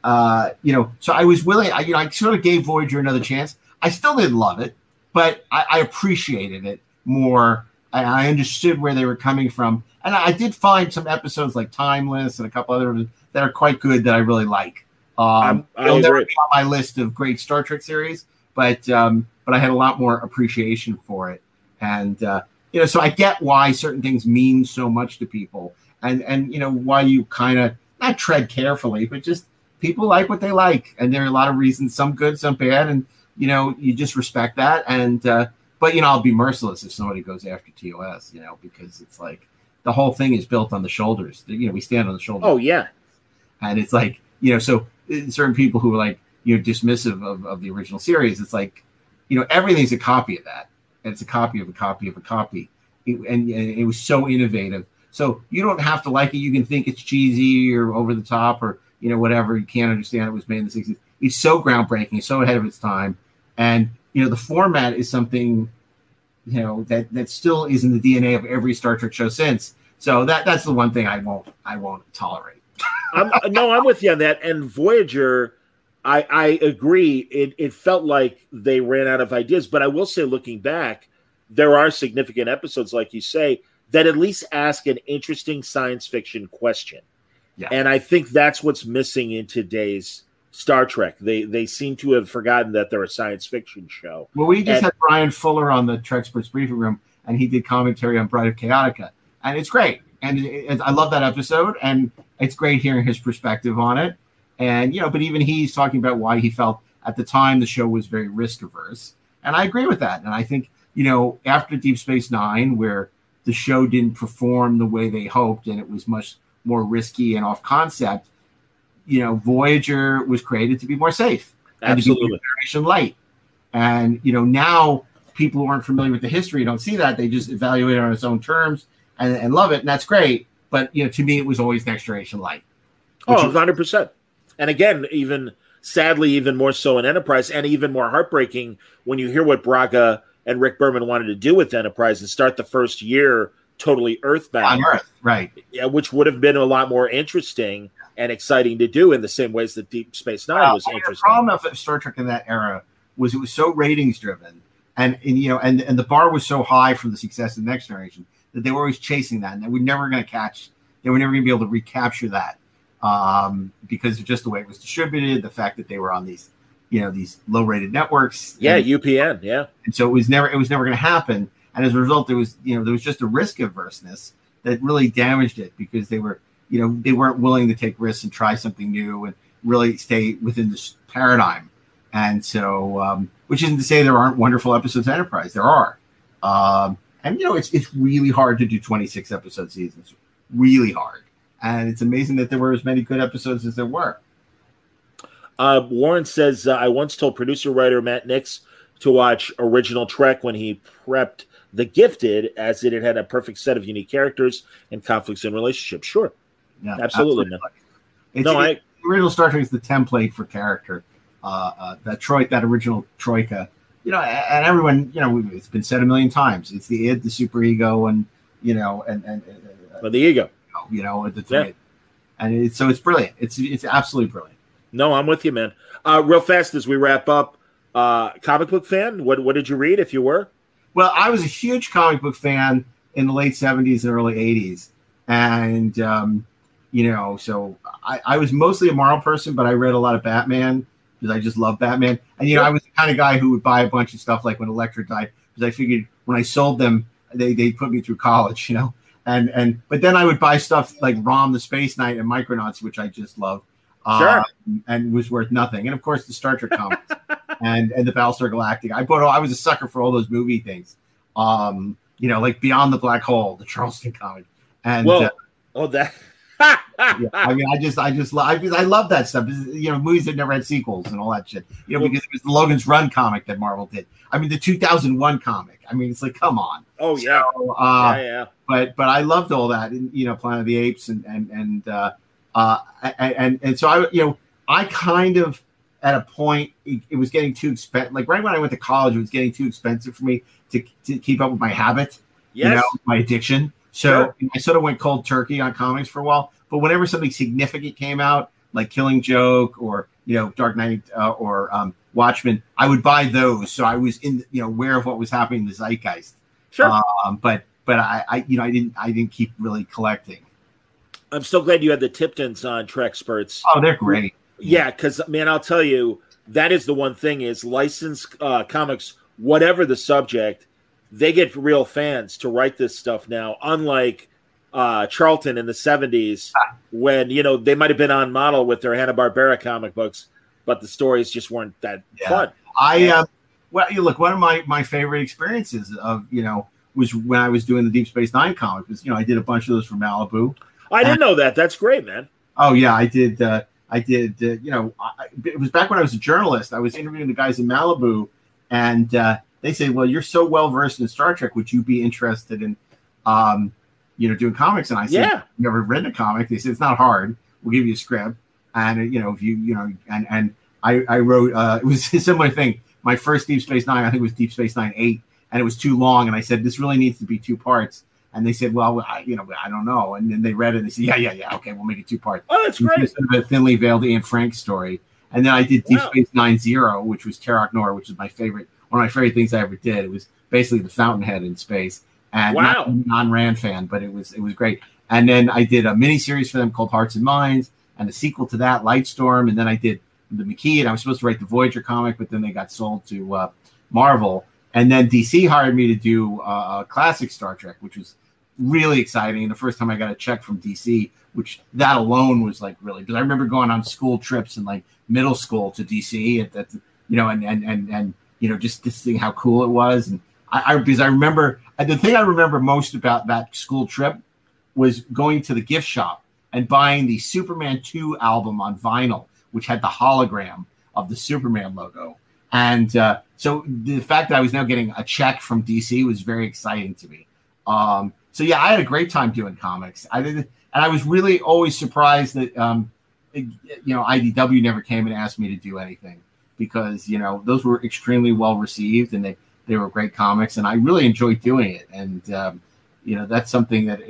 so I was willing, I sort of gave Voyager another chance. I still didn't love it, but I appreciated it more. I understood where they were coming from. And I did find some episodes like Timeless and a couple other that are quite good that I really like. They'll never be on my list of great Star Trek series, but I had a lot more appreciation for it. And, so I get why certain things mean so much to people and why you kind of not tread carefully, but just people like what they like, and there are a lot of reasons, some good, some bad, and you just respect that. And but I'll be merciless if somebody goes after TOS, because it's like the whole thing is built on the shoulders. We stand on the shoulders. Oh yeah, and it's like so certain people who are like dismissive of the original series, it's like everything's a copy of that, and it's a copy of a copy of a copy, and it was so innovative. So you don't have to like it. You can think it's cheesy or over the top or whatever. You can't understand it was made in the 60s. It's so groundbreaking, so ahead of its time, and the format is something that still is in the DNA of every Star Trek show since. So that's the one thing I won't tolerate. I'm with you on that. And Voyager, I agree. It felt like they ran out of ideas, but I will say, looking back, there are significant episodes, like you say, that at least ask an interesting science fiction question. Yeah. And I think that's what's missing in today's Star Trek. They seem to have forgotten that they're a science fiction show. Well, we just had Brian Fuller on the Trek Sports Briefing Room, and he did commentary on Bride of Chaotica, and it's great. And I love that episode, and it's great hearing his perspective on it. And but even he's talking about why he felt at the time the show was very risk averse, and I agree with that. And I think after Deep Space Nine, where the show didn't perform the way they hoped, and it was much more risky and off concept, Voyager was created to be more safe. Absolutely. And to be Generation Light. And, now people who aren't familiar with the history don't see that. They just evaluate it on its own terms and love it. And that's great. But, to me, it was always Next Generation Light. Oh, 100%. And again, sadly, even more so in Enterprise, and even more heartbreaking when you hear what Braga and Rick Berman wanted to do with Enterprise and start the first year totally earthbound. On Earth, right. Yeah, which would have been a lot more interesting and exciting to do in the same ways that Deep Space Nine was interesting. The problem of Star Trek in that era was it was so ratings driven, and the bar was so high from the success of the Next Generation that they were always chasing that, and they were never going to be able to recapture that because of just the way it was distributed, the fact that they were on these these low rated networks. Yeah, UPN, yeah. And so it was never going to happen. And as a result, there was just a risk averseness that really damaged it because they were, they weren't willing to take risks and try something new and really stay within this paradigm. And so, which isn't to say there aren't wonderful episodes of Enterprise. There are. And, it's really hard to do 26 episode seasons. Really hard. And it's amazing that there were as many good episodes as there were. Warren says, I once told producer-writer Matt Nix to watch original Trek when he prepped The Gifted, as it had a perfect set of unique characters and conflicts in relationships. Sure. Yeah, absolutely. The original Star Trek is the template for character. That original Troika, and everyone, it's been said a million times. It's the id, the superego, and the ego. The three. Yeah. And it's brilliant. It's absolutely brilliant. No, I'm with you, man. Real fast as we wrap up, comic book fan, what did you read if you were? Well, I was a huge comic book fan in the late 70s and early 80s. And, so I was mostly a Marvel person, but I read a lot of Batman because I just love Batman. And, I was the kind of guy who would buy a bunch of stuff like when Elektra died, because I figured when I sold them, they put me through college, but then I would buy stuff like Rom the Space Knight and Micronauts, which I just love. Sure. And was worth nothing. And of course the Star Trek comics and the Battlestar Galactica. I was a sucker for all those movie things. Like Beyond the Black Hole, the Charleston comic. And that yeah, I love that stuff. Movies that never had sequels and all that shit. Because it was the Logan's Run comic that Marvel did. The 2001 comic. It's like, come on. Oh yeah. So, yeah. But I loved all that, and Planet of the Apes and so I kind of at a point it was getting too expensive. Like right when I went to college, it was getting too expensive for me to keep up with my habit. Yes. My addiction. So I sort of went cold turkey on comics for a while. But whenever something significant came out, like Killing Joke or Dark Knight or Watchmen, I would buy those. So I was aware of what was happening in the zeitgeist. Sure. But I didn't keep really collecting. I'm so glad you had the Tiptons on Trek Spurts. Oh, they're great. Yeah, because man, I'll tell you, that is the one thing is licensed comics, whatever the subject, they get real fans to write this stuff now. Unlike Charlton in the 70s when, they might have been on model with their Hanna-Barbera comic books, but the stories just weren't that fun. Well, you look, one of my favorite experiences of, was when I was doing the Deep Space Nine comic. Was, I did a bunch of those for Malibu. I didn't know that. That's great, man. Oh yeah, I did. It was back when I was a journalist. I was interviewing the guys in Malibu, and they said, "Well, you're so well versed in Star Trek. Would you be interested in, doing comics?" And I said, "Yeah, you ever written a comic?" They said, "It's not hard. We'll give you a script." And if and I wrote. It was a similar thing. My first Deep Space Nine, I think it was Deep Space Nine 8, and it was too long. And I said, "This really needs to be 2 parts." And they said, "Well, I don't know." And then they read it and they said, "Yeah, okay, we'll make it 2 parts." Oh, that's great. It's sort of a thinly veiled Ian Frank story. And then I did Deep Space Nine Zero, which was Terok Nor, which is one of my favorite things I ever did. It was basically the Fountainhead in space. And not a non-Rand fan, but it was great. And then I did a miniseries for them called Hearts and Minds, and a sequel to that, Lightstorm. And then I did the McKee, and I was supposed to write the Voyager comic, but then they got sold to Marvel. And then DC hired me to do classic Star Trek, which was really exciting. And the first time I got a check from DC, which that alone was like really, because I remember going on school trips in like middle school to DC and just seeing how cool it was. And because I remember the thing I remember most about that school trip was going to the gift shop and buying the Superman 2 album on vinyl, which had the hologram of the Superman logo. And so the fact that I was now getting a check from DC was very exciting to me. So yeah, I had a great time doing comics. And I was really always surprised that IDW never came and asked me to do anything, because those were extremely well received and they were great comics, and I really enjoyed doing it. And that's something that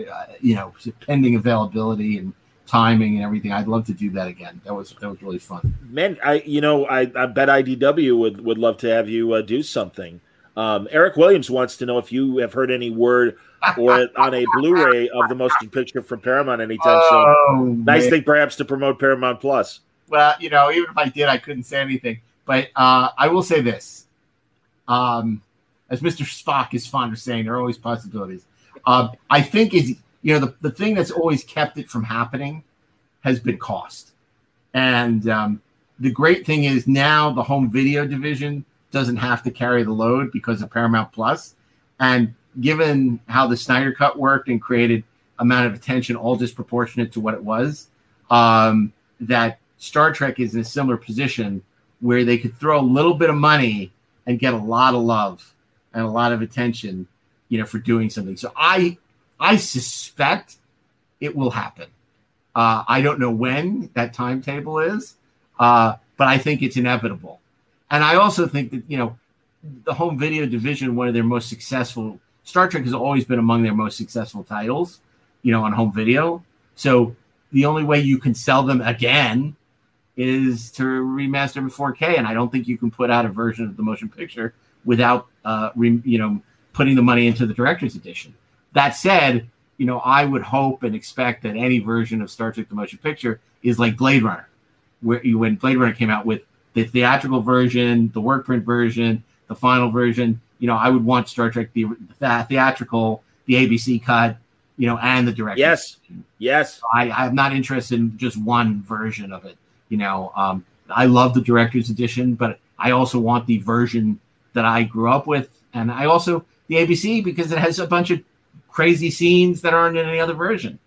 pending availability and timing and everything, I'd love to do that again. That was really fun. Man, I bet IDW would love to have you do something. Eric Williams wants to know if you have heard any word or on a Blu-ray of the motion picture from Paramount anytime soon. Nice thing perhaps to promote Paramount Plus. Well, even if I did, I couldn't say anything. But I will say this. As Mr. Spock is fond of saying, there are always possibilities. I think the thing that's always kept it from happening has been cost. And the great thing is now the home video division doesn't have to carry the load because of Paramount Plus. And given how the Snyder Cut worked and created amount of attention all disproportionate to what it was, that Star Trek is in a similar position where they could throw a little bit of money and get a lot of love and a lot of attention, for doing something. So I suspect it will happen. I don't know when that timetable is, but I think it's inevitable. And I also think that, the home video division, one of their most successful, Star Trek has always been among their most successful titles, on home video. So the only way you can sell them again is to remaster them in 4K. And I don't think you can put out a version of the motion picture without, putting the money into the director's edition. That said, I would hope and expect that any version of Star Trek the Motion Picture is like Blade Runner, when Blade Runner came out with the theatrical version, the work print version, the final version. I would want Star Trek the theatrical, the ABC cut, and the director's. Yes. I'm not interested in just one version of it. I love the director's edition, but I also want the version that I grew up with, and I also the ABC because it has a bunch of crazy scenes that aren't in any other version.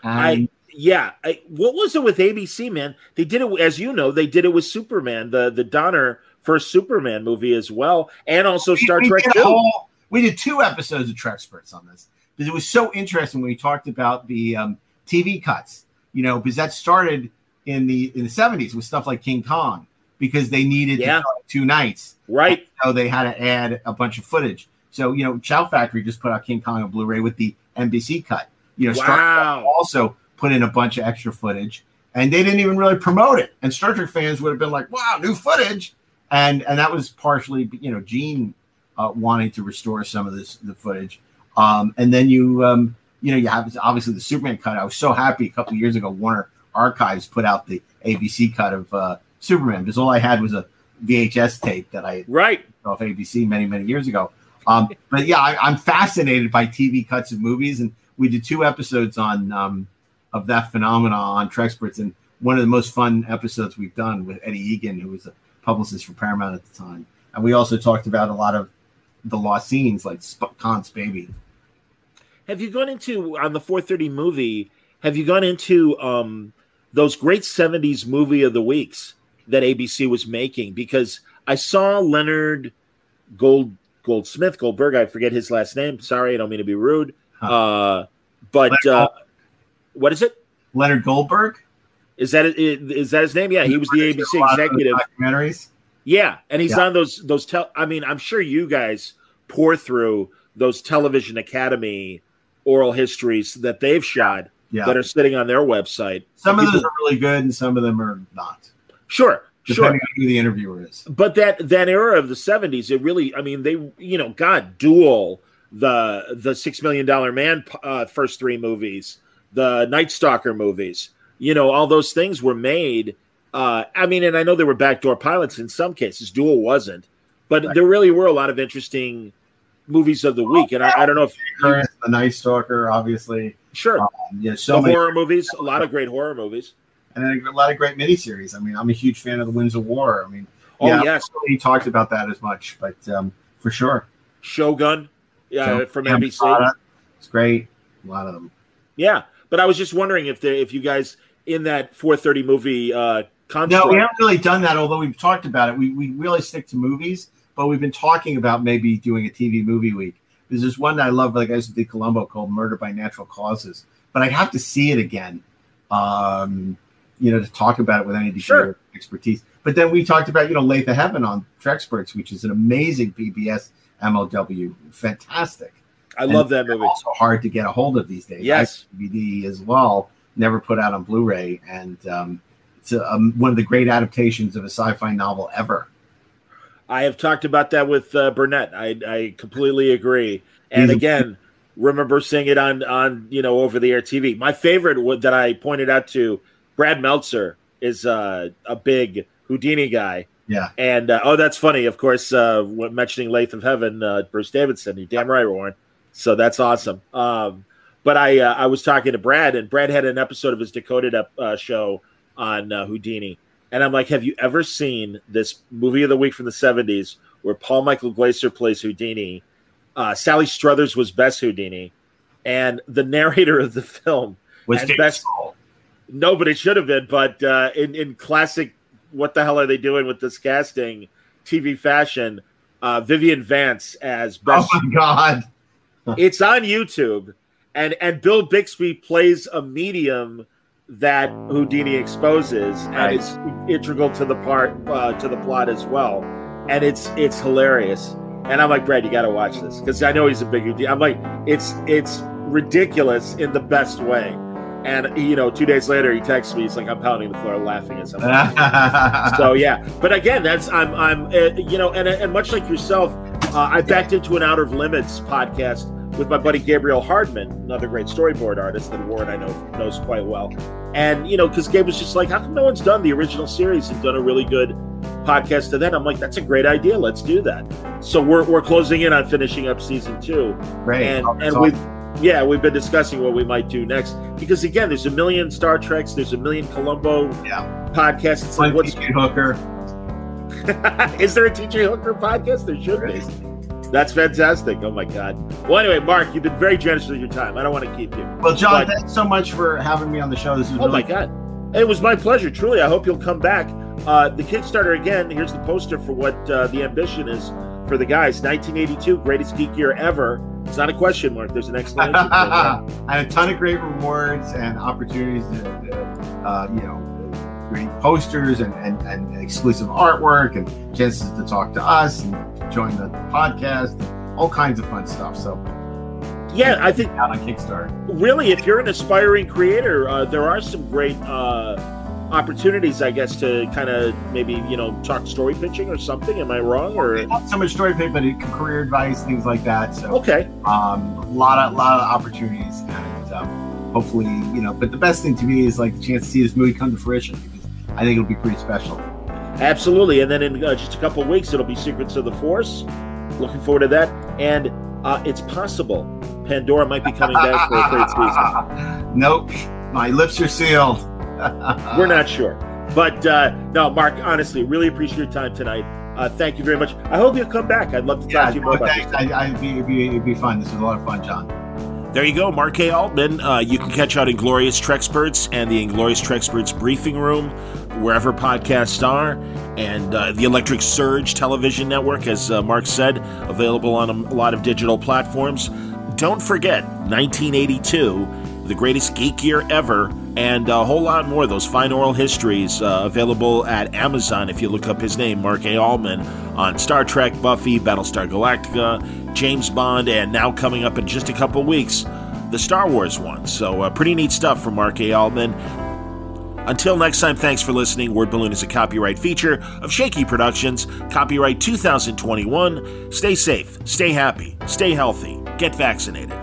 What was it with ABC, man? They did it, as you know, they did it with Superman, the Donner first Superman movie as well, and also Star Trek 2. We did 2 episodes of Treksperts on this because it was so interesting when we talked about the TV cuts, because that started in the 70s with stuff like King Kong, because they needed to cut 2 nights. Right. So they had to add a bunch of footage. So, Chow Factory just put out King Kong on Blu-ray with the NBC cut. Star Trek also put in a bunch of extra footage, and they didn't even really promote it. And Star Trek fans would have been like, wow, new footage. And that was partially, Gene wanting to restore some of the footage. And then you have obviously the Superman cut. I was so happy a couple of years ago, Warner Archives put out the ABC cut of Superman, because all I had was a VHS tape that I off ABC many, many years ago. But yeah, I'm fascinated by TV cuts of movies. And we did 2 episodes on of that phenomena on Trexperts, and one of the most fun episodes we've done with Eddie Egan, who was a publicist for Paramount at the time. And we also talked about a lot of the lost scenes, like Kant's Baby. Have you gone into, on the 430 movie, have you gone into those great 70s movie of the weeks that ABC was making? Because I saw Leonard Goldberg, I forget his last name. Sorry, I don't mean to be rude. But what is it? Leonard Goldberg? Is that his name? Yeah, he was the ABC executive. Documentaries. Yeah, and he's on those. I mean, I'm sure you guys pour through those Television Academy oral histories that they've shot that are sitting on their website. Some of those are really good, and some of them are not. Sure. Depending on who the interviewer is. But that era of the 70s, it really, I mean, they, Duel, the $6 Million Man first 3 movies, the Night Stalker movies, all those things were made. I mean, and I know there were backdoor pilots in some cases. Duel wasn't. But there really were a lot of interesting movies of the week. And I don't know if... The Night Stalker, obviously. Sure. Horror movies, a lot of great horror movies. And then a lot of great miniseries. I mean, I'm a huge fan of The Winds of War. I mean, yes. He talked about that as much, but for sure. Shogun, from NBC. It's great. A lot of them. Yeah, but I was just wondering if you guys, in that 430 movie construct... No, we haven't really done that, although we've talked about it. We really stick to movies, but we've been talking about maybe doing a TV movie week. There's this one that I love, like I used to do Columbo, called Murder by Natural Causes. But I have to see it again. To talk about it with any degree of expertise. But then we talked about, Lathe of Heaven on Trexperts, which is an amazing PBS MOW. Fantastic. I love that movie. Also hard to get a hold of these days. Yes. DVD as well, never put out on Blu-ray. And it's one of the great adaptations of a sci-fi novel ever. I have talked about that with Burnett. I completely agree. And again, remember seeing it on over-the-air TV. My favorite that I pointed out to Brad Meltzer is a big Houdini guy. Yeah. And, that's funny. Of course, when mentioning Lathe of Heaven, Bruce Davidson, you're damn right, Warren. So that's awesome. But I was talking to Brad, and Brad had an episode of his Decoded show on Houdini. And I'm like, have you ever seen this movie of the week from the 70s where Paul Michael Glaser plays Houdini? Sally Struthers was Bess Houdini. And the narrator of the film was Bess. No, but it should have been. But in classic, what the hell are they doing with this casting, TV fashion, Vivian Vance as Bess. Oh, my God. It's on YouTube. And Bill Bixby plays a medium that Houdini exposes, and it's integral to the plot as well. And it's hilarious. And I'm like, Brad, you got to watch this, because I know he's a big Houdini. I'm like, it's ridiculous in the best way. And 2 days later, he texts me. He's like, "I'm pounding the floor, laughing at something." So yeah, but again, and much like yourself, I backed into an Outer Limits podcast with my buddy Gabriel Hardman, another great storyboard artist that Warren I know knows quite well. And because Gabe was just like, "How come no one's done the original series and done a really good podcast to that?" I'm like, "That's a great idea. Let's do that." So we're closing in on finishing up season 2. Great. And we've been discussing what we might do next, because again, there's a million Star Treks, there's a million Columbo podcasts. It's like, what's TJ Hooker? Is there a TJ Hooker podcast? There should be. That's fantastic. Oh my God. Well, anyway, Mark, you've been very generous with your time. I don't want to keep you. Well, John, thanks so much for having me on the show. This is my God. It was my pleasure. Truly, I hope you'll come back. The Kickstarter, again, here's the poster for what the ambition is for the guys. 1982, greatest geek year ever. It's not a question mark. There's an explanation. And a ton of great rewards and opportunities to, great posters and exclusive artwork and chances to talk to us and join the podcast, all kinds of fun stuff. So, yeah, I think out on Kickstarter. Really, if you're an aspiring creator, there are some great opportunities, I guess, to kind of maybe talk story pitching or something. Am I wrong? Or not so much story pitching, but career advice, things like that. So okay, a lot of opportunities, and hopefully, But the best thing to me is like the chance to see this movie come to fruition, because I think it'll be pretty special. Absolutely, and then in just a couple of weeks, it'll be Secrets of the Force. Looking forward to that, and it's possible Pandora might be coming back for a third season. Nope. My lips are sealed. We're not sure. But no, Mark, honestly, really appreciate your time tonight. Thank you very much. I hope you'll come back. I'd love to talk to you more about this. It'd be fun. This was a lot of fun, John. There you go, Mark A. Altman. You can catch out Inglorious Trexperts and the Inglorious Trexperts Briefing Room, wherever podcasts are, and the Electric Surge Television Network, as Mark said, available on a lot of digital platforms. Don't forget, 1982, the greatest geek year ever, and a whole lot more. Those fine oral histories available at Amazon if you look up his name, Mark A. Altman, on Star Trek, Buffy, Battlestar Galactica, James Bond, and now coming up in just a couple weeks, the Star Wars one. So pretty neat stuff from Mark A. Altman. Until next time, thanks for listening. Word Balloon is a copyright feature of Shaky Productions, copyright 2021. Stay safe, stay happy, stay healthy, get vaccinated.